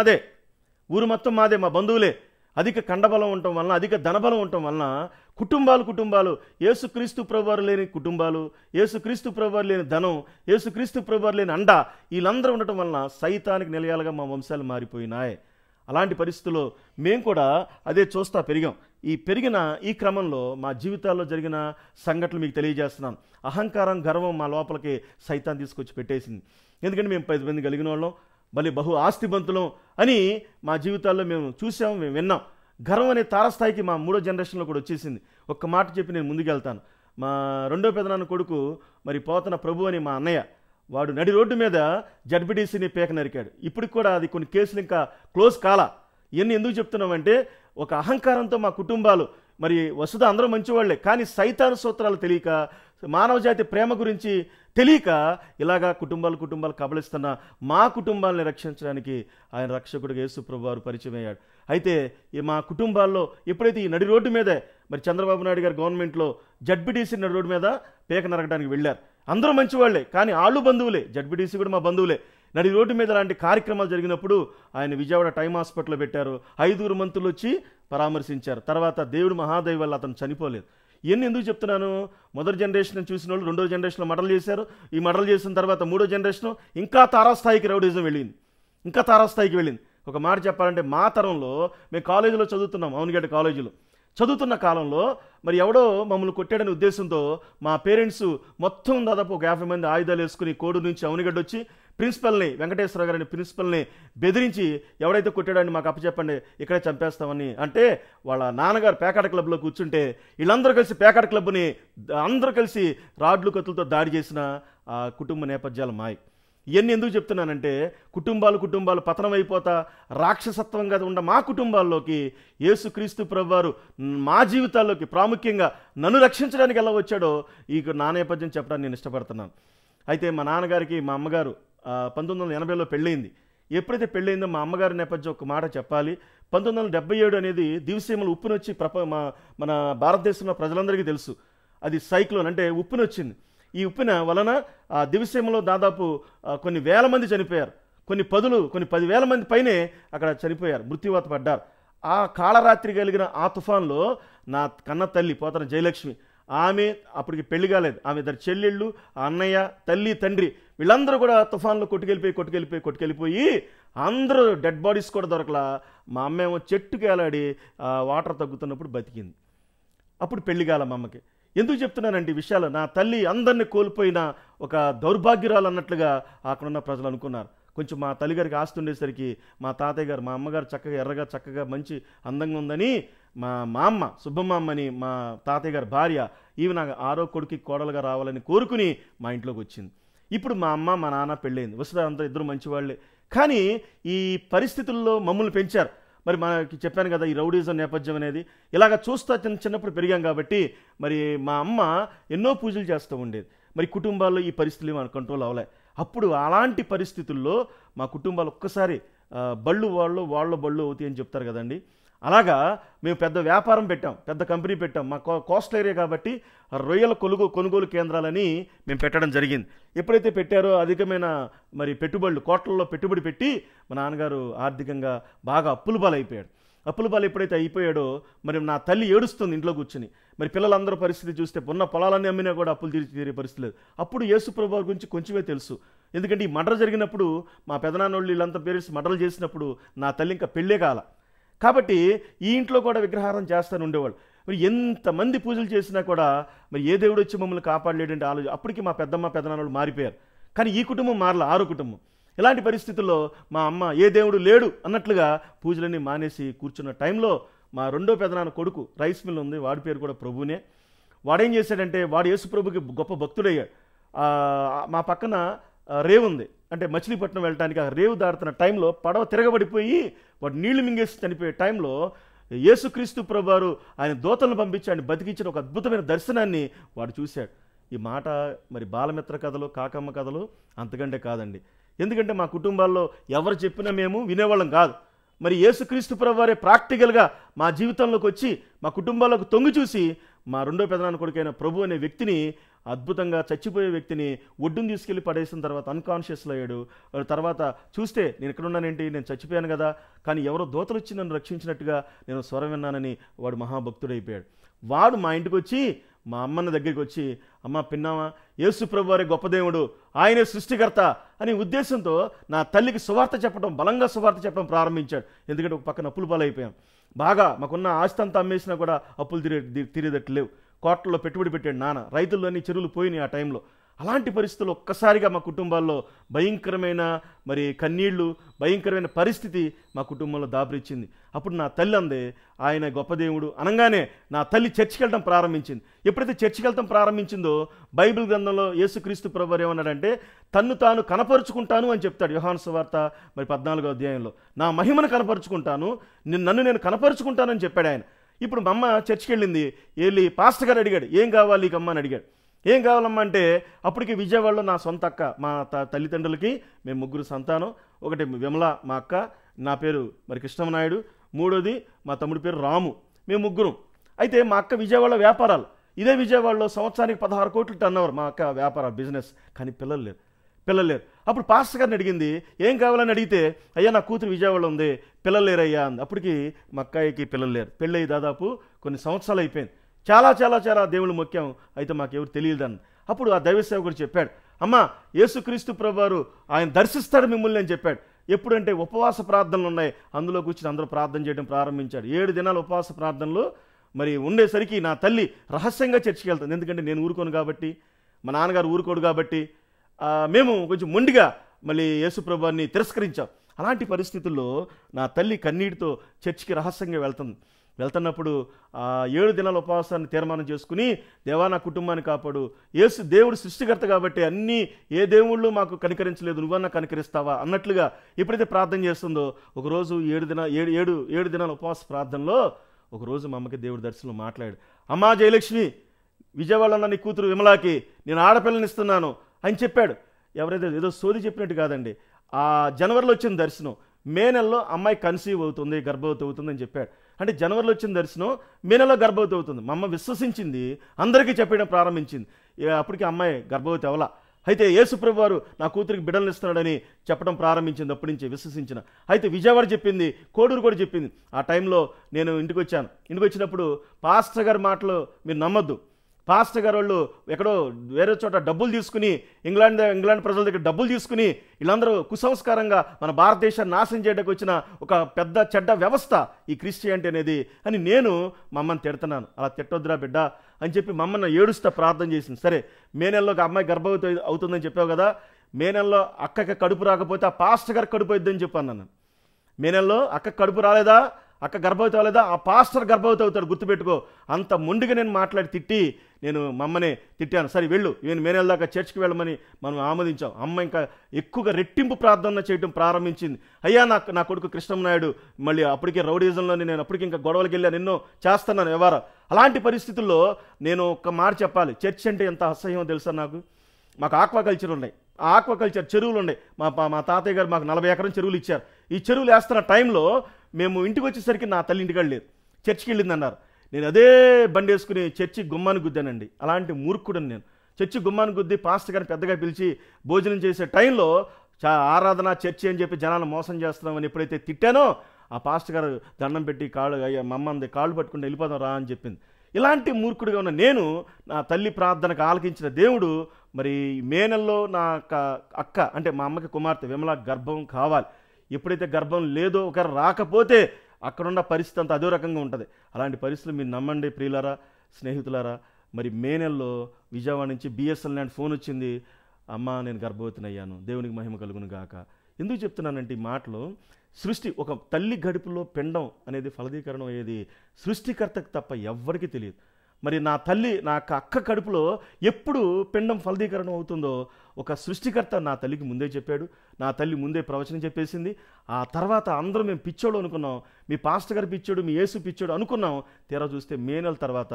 మాదే, మా బంధువులే, అధిక కండబలం ఉండటం వలన, అధిక ధనబలం ఉండటం వలన కుటుంబాలు యేసుక్రీస్తు ప్రభువారు లేని కుటుంబాలు, యేసుక్రీస్తు ప్రభువారు లేని ధనం, యేసుక్రీస్తు ప్రభువారు లేని అండ, వీళ్ళందరూ ఉండటం వలన సైతానికి నిలయాలుగా మా వంశాలు మారిపోయినాయి. అలాంటి పరిస్థితుల్లో మేము కూడా అదే చూస్తా పెరిగాం. పెరిగిన ఈ క్రమంలో మా జీవితాల్లో జరిగిన సంఘటనలు మీకు తెలియజేస్తున్నాను. అహంకారం, గర్వం మా లోపలికి సైతాన్ తీసుకొచ్చి పెట్టేసింది. ఎందుకంటే మేము 10 మంది కలిగిన వాళ్ళం, మళ్ళీ బహు ఆస్తిబంతులం అని మా జీవితాల్లో మేము చూసాం, మేము విన్నాం. గర్వం అనే తారస్థాయికి మా మూడో జనరేషన్లో కూడా వచ్చేసింది. ఒక్క మాట చెప్పి నేను ముందుకెళ్తాను. మా రెండో పెదనాన్న కొడుకు మరి పోతన ప్రభు అని మా అన్నయ్య, వాడు నడి రోడ్డు మీద జడ్పీటీసీని పీక నరికాడు. ఇప్పటికి కూడా అది కొన్ని కేసులు ఇంకా క్లోజ్ కాలా. ఇవన్నీ ఎందుకు చెప్తున్నామంటే, ఒక అహంకారంతో మా కుటుంబాలు, మరి వసుధ అందరూ మంచివాళ్లే, కానీ సైతాను సూత్రాలు తెలియక, మానవజాతి ప్రేమ గురించి తెలియక ఇలాగా కుటుంబాలు కబలిస్తున్న మా కుటుంబాలని రక్షించడానికి ఆయన రక్షకుడిగా యేసు ప్రభువారు పరిచయం అయ్యాడు. అయితే మా కుటుంబాల్లో ఎప్పుడైతే ఈ నడి రోడ్డు మీదే మరి చంద్రబాబు నాయుడు గారు గవర్నమెంట్లో జడ్పీటీసీ నడి రోడ్డు మీద పీక నరకడానికి వెళ్ళారు. అందరూ మంచివాళ్లే, కానీ ఆళ్ళు బంధువులే, జడ్పీటీసీ కూడా మా బంధువులే. నడి రోడ్డు మీద లాంటి కార్యక్రమాలు జరిగినప్పుడు ఆయన విజయవాడ టైమ్ హాస్పిటల్లో పెట్టారు. 5 మంత్రులు వచ్చి పరామర్శించారు. తర్వాత దేవుడు మహాదయ వల్ల అతను చనిపోలేదు. ఇవన్నీ ఎందుకు చెప్తున్నాను? మొదటి జనరేషన్ చూసిన వాళ్ళు రెండో జనరేషన్లో మర్డర్లు చేశారు. ఈ మర్డర్లు చేసిన తర్వాత మూడో జనరేషన్ ఇంకా తారాస్థాయికి రౌడీజం వెళ్ళింది. ఒక మాట చెప్పాలంటే, మా తరంలో మేము కాలేజీలో చదువుతున్నాం, అవునుగడ్డ కాలేజీలో చదువుతున్న కాలంలో మరి ఎవడో మమ్మల్ని కొట్టాడనే ఉద్దేశంతో మా పేరెంట్స్ మొత్తం దాదాపు ఒక 50 మంది ఆయుధాలు వేసుకుని కోడూరు నుంచి అవునుగడ్డ వచ్చి ప్రిన్సిపల్ని, వెంకటేశ్వర గారిని ప్రిన్సిపల్ని బెదిరించి, ఎవడైతే కొట్టాడని మాకు అప్పచెప్పండి, ఇక్కడే చంపేస్తామని అంటే, వాళ్ళ నాన్నగారు పేకాట క్లబ్లో కూర్చుంటే వీళ్ళందరూ కలిసి పేకాట క్లబ్ని అందరూ కలిసి రాడ్లు కత్తులతో దాడి చేసిన ఆ కుటుంబ నేపథ్యాలు మాయి. ఇవన్నీ ఎందుకు చెప్తున్నానంటే, కుటుంబాలు పతనం అయిపోతా రాక్షసత్వంగా ఉన్న మా కుటుంబాల్లోకి యేసుక్రీస్తు ప్రభువారు మా జీవితాల్లోకి ప్రాముఖ్యంగా నన్ను రక్షించడానికి ఎలా వచ్చాడో ఈ నా నేపథ్యం చెప్పడానికి నేను ఇష్టపడుతున్నాను. అయితే మా నాన్నగారికి మా అమ్మగారు 1980లో పెళ్ళయింది. ఎప్పుడైతే పెళ్ళయిందో మా అమ్మగారి నేపథ్యం ఒక మాట చెప్పాలి. 1977 అనేది దివిసీమలు ఉప్పునొచ్చి మన భారతదేశంలో ప్రజలందరికీ తెలుసు. అది సైక్లోన్, అంటే ఉప్పునొచ్చింది. ఈ ఉప్పిన వలన ఆ దివిసీమలో దాదాపు కొన్ని వేల మంది చనిపోయారు. కొన్ని 10,000 మంది పైనే అక్కడ చనిపోయారు, మృత్యువాత పడ్డారు. ఆ కాళరాత్రి కలిగిన ఆ తుఫాన్లో నా కన్న తల్లి పోతన జయలక్ష్మి, ఆమె అప్పటికి పెళ్లి కాలేదు, ఆమె 2 చెల్లెళ్ళు, అన్నయ్య, తల్లి, తండ్రి వీళ్ళందరూ కూడా తుఫాన్లో కొట్టుకెళ్ళిపోయి అందరూ డెడ్ బాడీస్ కూడా దొరకలా. మా అమ్మ ఏమో చెట్టుకి వేలాడి వాటర్ తగ్గుతున్నప్పుడు బతికింది. అప్పుడు పెళ్లి కాల మా అమ్మకి. ఎందుకు చెప్తున్నానంటే ఈ విషయాలు, నా తల్లి అందరినీ కోల్పోయిన ఒక దౌర్భాగ్యురాలు అన్నట్లుగా అక్కడున్న ప్రజలు అనుకున్నారు. కొంచెం మా తల్లిగారికి ఆస్తి ఉండేసరికి మా తాతయ్య గారు, మా అమ్మగారు చక్కగా ఎర్రగా చక్కగా మంచి అందంగా ఉందని మా అమ్మ సుబ్బమ్మ అమ్మని, మా తాతయ్య గారి భార్య, ఈమె నాకు 6వ కొడుకు కోడలుగా రావాలని కోరుకుని మా ఇంట్లోకి వచ్చింది. ఇప్పుడు మా అమ్మ మా నాన్న పెళ్ళయింది. వసుధ అంతా ఇద్దరు మంచివాళ్లే. కానీ ఈ పరిస్థితుల్లో మమ్మల్ని పెంచారు. మరి మనకి చెప్పాను కదా, ఈ రౌడీజం నేపథ్యం అనేది ఇలాగ చూస్తా చిన్నప్పుడు పెరిగాం కాబట్టి మరి మా అమ్మ ఎన్నో పూజలు చేస్తూ ఉండేది. మరి కుటుంబాల్లో ఈ పరిస్థితులు మన కంట్రోల్ అవ్వలే. అప్పుడు అలాంటి పరిస్థితుల్లో మా కుటుంబాలు ఒక్కసారి బళ్ళు వాళ్ళ బళ్ళు అవుతాయి అని చెప్తారు కదండి, అలాగా మేము పెద్ద వ్యాపారం పెట్టాం, పెద్ద కంపెనీ పెట్టాం. మా కోస్టల్ ఏరియా కాబట్టి రొయ్యల కొనుగోలు కేంద్రాలని మేము పెట్టడం జరిగింది. ఎప్పుడైతే పెట్టారో అధికమైన మరి పెట్టుబడులు, కోట్లలో పెట్టుబడి పెట్టి మా నాన్నగారు ఆర్థికంగా బాగా అప్పుల పాలైపోయాడు. అప్పుల పాలు ఎప్పుడైతే అయిపోయాడో మరి నా తల్లి ఏడుస్తుంది ఇంట్లో కూర్చుని. మరి పిల్లలందరూ పరిస్థితి చూస్తే ఉన్న పొలాలన్నీ అమ్మినా కూడా అప్పులు తీరే పరిస్థితి లేదు. అప్పుడు యేసుప్రభు వారి గురించి కొంచెమే తెలుసు. ఎందుకంటే ఈ మర్డర్ జరిగినప్పుడు మా పెదనాన్నోళ్ళు వీళ్ళంతా పేరెంట్స్ మర్డర్లు చేసినప్పుడు నా తల్లి ఇంకా పెళ్ళే కాల. కాబట్టి ఈ ఇంట్లో కూడా విగ్రహారం చేస్తూనే ఉండేవాళ్ళు. మరి ఎంతమంది పూజలు చేసినా కూడా మరి ఏ దేవుడు వచ్చి మమ్మల్ని కాపాడలేడంటే ఆలోచన. అప్పటికి మా పెద్దమ్మ పెదనాన్నోళ్ళు మారిపోయారు. కానీ ఈ కుటుంబం మారల, ఆరో కుటుంబం. ఇలాంటి పరిస్థితుల్లో మా అమ్మ ఏ దేవుడు లేడు అన్నట్లుగా పూజలన్నీ మానేసి కూర్చున్న టైంలో మా రెండో పెదనాన్న కొడుకు రైస్ మిల్ ఉంది, వాడి పేరు కూడా ప్రభునే. వాడేం చేశాడంటే వాడు యేసు ప్రభుకి గొప్ప భక్తుడయ్యాడు. మా పక్కన రేవు ఉంది, అంటే మచిలీపట్నం వెళ్ళడానికి ఆ రేవు దాడుతున్న టైంలో పడవ తిరగబడిపోయి వాడు నీళ్లు మింగేసి చనిపోయే టైంలో యేసుక్రీస్తు ప్రభువారు ఆయన దూతలను పంపించి ఆయన బతికించిన ఒక అద్భుతమైన దర్శనాన్ని వాడు చూశాడు. ఈ మాట మరి బాలమిత్ర కథలు, కాకమ్మ కథలు అంతకంటే కాదండి. ఎందుకంటే మా కుటుంబాల్లో ఎవరు చెప్పినా మేము వినేవాళ్ళం కాదు. మరి యేసుక్రీస్తు ప్రభువారే ప్రాక్టికల్గా మా జీవితంలోకి వచ్చి మా కుటుంబాలకు తొంగి చూసి మా రెండో పెదనాన్న కొడుకైన ప్రభు అనే వ్యక్తిని, అద్భుతంగా చచ్చిపోయే వ్యక్తిని ఒడ్డును తీసుకెళ్లి పడేసిన తర్వాత అన్కాన్షియస్లో అయ్యాడు. తర్వాత చూస్తే నేను ఇక్కడ ఉన్నానేంటి, నేను చచ్చిపోయాను కదా, కానీ ఎవరో దూతలు వచ్చి నన్ను రక్షించినట్టుగా నేను స్వరం విన్నానని వాడు మహాభక్తుడైపోయాడు. వాడు మా ఇంటికి వచ్చి మా అమ్మన్న దగ్గరికి వచ్చి, అమ్మ పిన్నామా, యేసు ప్రభువారే గొప్ప దేవుడు, ఆయనే సృష్టికర్త అని ఉద్దేశంతో నా తల్లికి సువార్త చెప్పడం, బలంగా సువార్త చెప్పడం ప్రారంభించాడు. ఎందుకంటే ఒక పక్కన అప్పులు పాలైపోయాం. బాగా మాకున్న ఆస్తి అంతా అమ్మేసినా కూడా అప్పులు తీరేదట్లు లేవు. కోట్లలో పెట్టుబడి పెట్టాడు నాన్న. రైతుల్లోని చెరువులు పోయినాయి ఆ టైంలో. అలాంటి పరిస్థితులు ఒక్కసారిగా మా కుటుంబాల్లో భయంకరమైన మరి కన్నీళ్లు, భయంకరమైన పరిస్థితి మా కుటుంబంలో దాపురిచ్చింది. అప్పుడు నా తల్లి అందే ఆయన గొప్ప దేవుడు అనగానే నా తల్లి చర్చికి వెళ్ళడం ప్రారంభించింది. ఎప్పుడైతే చర్చికి వెళ్ళడం ప్రారంభించిందో బైబిల్ గ్రంథంలో యేసుక్రీస్తు ప్రభువారు ఏమన్నాడంటే తన్ను తాను కనపరుచుకుంటాను అని చెప్తాడు. యోహాను సువార్త మరి 14వ అధ్యాయంలో నా మహిమను కనపరుచుకుంటాను, నన్ను నేను కనపరుచుకుంటానని చెప్పాడు ఆయన. ఇప్పుడు మా అమ్మ చర్చికి వెళ్ళింది. వెళ్ళి పాస్టర్ గారు అడిగాడు, ఏం కావాలి నీకు అమ్మ అని అడిగాడు. ఏం కావాలమ్మా అంటే అప్పటికి విజయవాడలో నా సొంత అక్క, మా తల్లిదండ్రులకి మేము ముగ్గురు సంతానం. ఒకటి విమల మా అక్క, నా పేరు మరి కృష్ణమనాయుడు, మూడోది మా తమ్ముడి పేరు రాము, మేము ముగ్గురం. అయితే మా అక్క విజయవాడలో వ్యాపారాలు, ఇదే విజయవాడలో సంవత్సరానికి 16 కోట్లు టర్నోవర్ మా అక్క వ్యాపారాలు, బిజినెస్. కానీ పిల్లలు లేరు. అప్పుడు పాస్టర్ గారిని అడిగింది, ఏం కావాలని అడిగితే, అయ్యా నా కూతురు విజయవాడలో ఉంది, పిల్లలు లేరయ్యా అంది. అప్పటికి మా అక్కాయికి పిల్లలు లేరు. పెళ్ళయి దాదాపు కొన్ని సంవత్సరాలు అయిపోయింది. చాలా చాలా చాలా దేవుళ్ళు మొక్కాం, అయితే మాకెవరు తెలియదని. అప్పుడు ఆ దైవ సేవకుడు చెప్పాడు, అమ్మ యేసుక్రీస్తు ప్రభువారు ఆయన దర్శిస్తాడు మిమ్మల్ని అని చెప్పాడు. ఎప్పుడంటే ఉపవాస ప్రార్థనలు ఉన్నాయి, అందులో కూర్చుని అందరూ ప్రార్థన చేయడం ప్రారంభించాడు. 7 దినాలు ఉపవాస ప్రార్థనలు మరి ఉండేసరికి నా తల్లి రహస్యంగా చర్చికి వెళ్తుంది. ఎందుకంటే నేను ఊరుకోను కాబట్టి, మా నాన్నగారు ఊరుకోడు కాబట్టి, మేము కొంచెం మొండిగా మళ్ళీ యేసు ప్రభువారిని తిరస్కరించాం. అలాంటి పరిస్థితుల్లో నా తల్లి కన్నీటితో చర్చికి రహస్యంగా వెళ్తున్నప్పుడు 7 దినాల ఉపవాసాన్ని తీర్మానం చేసుకుని, దేవా నా కుటుంబాన్ని కాపాడు, యేసు దేవుడు సృష్టికర్త కాబట్టి అన్నీ ఏ దేవుళ్ళు మాకు కనికరించలేదు, నువ్వన్నా కనికరిస్తావా అన్నట్లుగా ఎప్పుడైతే ప్రార్థన చేస్తుందో, ఒకరోజు 7 దినాల ఉపవాస ప్రార్థనలో ఒకరోజు మా అమ్మకి దేవుడి దర్శనంలో మాట్లాడాడు. అమ్మా జయలక్ష్మి, విజయవాడలో ఉన్న నీ కూతురు విమలాకి నేను ఆడపిల్లని ఇస్తున్నాను అని చెప్పాడు. ఎవరైతే ఏదో సోది చెప్పినట్టు కాదండి. ఆ జనవరిలో వచ్చిన దర్శనం, మే నెలలో అమ్మాయి కన్సీవ్ అవుతుంది, గర్భవతి అవుతుంది అని చెప్పాడు. అంటే జనవరిలో వచ్చిన దర్శనం మే నెలలో గర్భవతి అవుతుంది. మా అమ్మ విశ్వసించింది, అందరికీ చెప్పడం ప్రారంభించింది. అప్పటికి అమ్మాయి గర్భవతి అవలా. అయితే యేసు ప్రభువారు నా కూతురికి బిడ్డలను ఇస్తున్నాడని చెప్పడం ప్రారంభించింది. అప్పటి నుంచి విశ్వసించిన. అయితే విజయవాడ చెప్పింది, కోడూరు కూడా చెప్పింది. ఆ టైంలో నేను ఇంటికి వచ్చాను. ఇంటికి వచ్చినప్పుడు పాస్టర్ గారి మాటలు మీరు నమ్మొద్దు. పాస్టర్ గారు వాళ్ళు ఎక్కడో వేరే చోట డబ్బులు తీసుకుని, ఇంగ్లాండ్ ప్రజల దగ్గర డబ్బులు తీసుకుని వీళ్ళందరూ కుసంస్కారంగా మన భారతదేశాన్ని నాశనం చేయడానికి వచ్చిన ఒక పెద్ద చెడ్డ వ్యవస్థ ఈ క్రిస్టియానిటీ అనేది అని నేను మా అమ్మని తిడుతున్నాను. అలా తిట్టొద్దురా బిడ్డ అని చెప్పి మా అమ్మని ఏడుస్తా ప్రార్థన చేసింది. సరే, మే నెలలో అమ్మాయి గర్భవతి అవుతుందని చెప్పావు కదా, మే నెలలో అక్కకి కడుపు రాకపోతే ఆ పాస్టర్ గారికి కడుపు అవుతుందని చెప్పాను నన్ను. మే నెలలో అక్కకి కడుపు రాలేదా, అక్క గర్భవతి అవ్వలేదా, ఆ పాస్టర్ గర్భవతి అవుతాడు, గుర్తుపెట్టుకో. అంత మొండిగా నేను మాట్లాడి తిట్టి నేను మా అమ్మనే తిట్టాను. సరే వెళ్ళు, ఈవెన్ మే నెల దాకా చర్చికి వెళ్ళమని మనం ఆమోదించాం. అమ్మ ఇంకా ఎక్కువగా రెట్టింపు ప్రార్థన చేయడం ప్రారంభించింది. అయ్యా నా కొడుకు కృష్ణమనాయుడు మళ్ళీ అప్పటికే రౌడీజంలోని నేను అప్పటికి ఇంకా గొడవలకి వెళ్ళాను, ఎన్నో చేస్తున్నాను వ్యవహారం. అలాంటి పరిస్థితుల్లో నేను ఒక మాట చెప్పాలి, చర్చ్ అంటే ఎంత అసహ్యమో తెలుసా నాకు. మాకు ఆక్వాకల్చర్ ఉన్నాయి, ఆ ఆక్వాకల్చర్ చెరువులు ఉన్నాయి. మా తాతయ్య గారు మాకు 40 ఎకరం చెరువులు ఇచ్చారు. ఈ చెరువులు వేస్తున్న టైంలో మేము ఇంటికి వచ్చేసరికి నా తల్లి ఇంటికాడ లేదు, చర్చికి వెళ్ళింది అన్నారు. నేను అదే బండి వేసుకుని చర్చి గుమ్మాన్ని గుద్దానండి. అలాంటి మూర్ఖుడని నేను. చర్చి గుమ్మాన్ని గుద్ది పాస్టర్ గారిని పెద్దగా పిలిచి భోజనం చేసే టైంలో ఆరాధన చర్చి అని చెప్పి జనాలను మోసం చేస్తున్నామని ఎప్పుడైతే తిట్టానో ఆ పాస్టర్ గారు దండం పెట్టి కాళ్ళు, అయ్యా మమ్మంది కాళ్ళు పట్టుకుని వెళ్ళిపోదాం రా అని చెప్పింది. ఇలాంటి మూర్ఖుడిగా ఉన్న నేను, నా తల్లి ప్రార్థనకు ఆలకించిన దేవుడు, మరి మే నెలలో నా అక్క అంటే మా అమ్మకి కుమార్తె విమల గర్భం కావాలి. ఎప్పుడైతే గర్భం లేదో ఒకరు రాకపోతే అక్కడున్న పరిస్థితి అంతా అదో రకంగా ఉంటుంది. అలాంటి పరిస్థితులు మీరు నమ్మండి ప్రియులారా, స్నేహితులారా. మరి మే నెలలో విజయవాడ నుంచి బిఎస్ఎల్ ల్యాండ్ ఫోన్ వచ్చింది, అమ్మ నేను గర్భవతిని అయ్యాను, దేవునికి మహిమ కలుగును గాక. ఎందుకు చెప్తున్నానంటే ఈ మాటలు, సృష్టి ఒక తల్లి గడుపులో పిండం అనేది ఫలదీకరణం అయ్యేది సృష్టికర్తకు తప్ప ఎవ్వరికీ తెలియదు. మరి నా తల్లి, నా అక్క కడుపులో ఎప్పుడు పిండం ఫలదీకరణం అవుతుందో ఒక సృష్టికర్త నా తల్లికి ముందే చెప్పాడు. నా తల్లి ముందే ప్రవచనం చెప్పేసింది. ఆ తర్వాత అందరూ మేము పిచ్చోడు అనుకున్నాం, మీ పాస్టర్ గారు పిచ్చోడు, మీ యేసు పిచ్చోడు అనుకున్నాం. తీరా చూస్తే మే నెల తర్వాత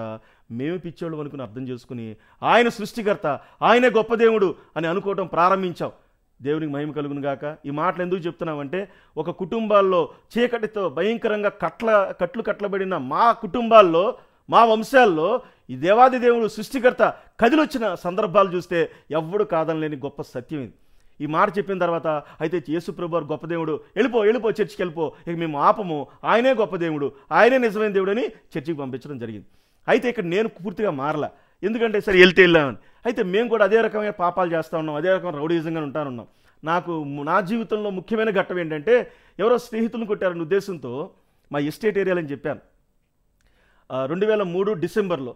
మేము పిచ్చోడు అనుకుని అర్థం చేసుకుని ఆయన సృష్టికర్త, ఆయనే గొప్ప దేవుడు అని అనుకోవటం ప్రారంభించాం. దేవునికి మహిమ కలుగును గాక. ఈ మాటలు ఎందుకు చెప్తున్నామంటే, ఒక కుటుంబాల్లో చీకటితో భయంకరంగా కట్లు కట్టబడిన మా కుటుంబాల్లో, మా వంశాల్లో ఈ దేవాది దేవుడు సృష్టికర్త కదిలొచ్చిన సందర్భాలు చూస్తే ఎవ్వడు కాదనలేని గొప్ప సత్యం ఇది. ఈ మాట చెప్పిన తర్వాత అయితే యేసు ప్రభు వారు గొప్ప దేవుడు, వెళ్ళిపో చర్చికి వెళ్ళిపో, ఇక మేము ఆపము, ఆయనే గొప్ప దేవుడు, ఆయనే నిజమైన దేవుడు అని చర్చికి పంపించడం జరిగింది. అయితే ఇక్కడ నేను పూర్తిగా మారలా. ఎందుకంటే సరే వెళ్తే వెళ్ళామని. అయితే మేము కూడా అదే రకమైన పాపాలు చేస్తూ ఉన్నాం, అదే రకమైన రౌడీజంగా ఉంటానున్నాం. నా జీవితంలో ముఖ్యమైన ఘట్టం ఏంటంటే, ఎవరో స్నేహితులను కొట్టారనే ఉద్దేశంతో మా ఎస్టేట్ ఏరియాలని చెప్పాను. 2003 డిసెంబర్లో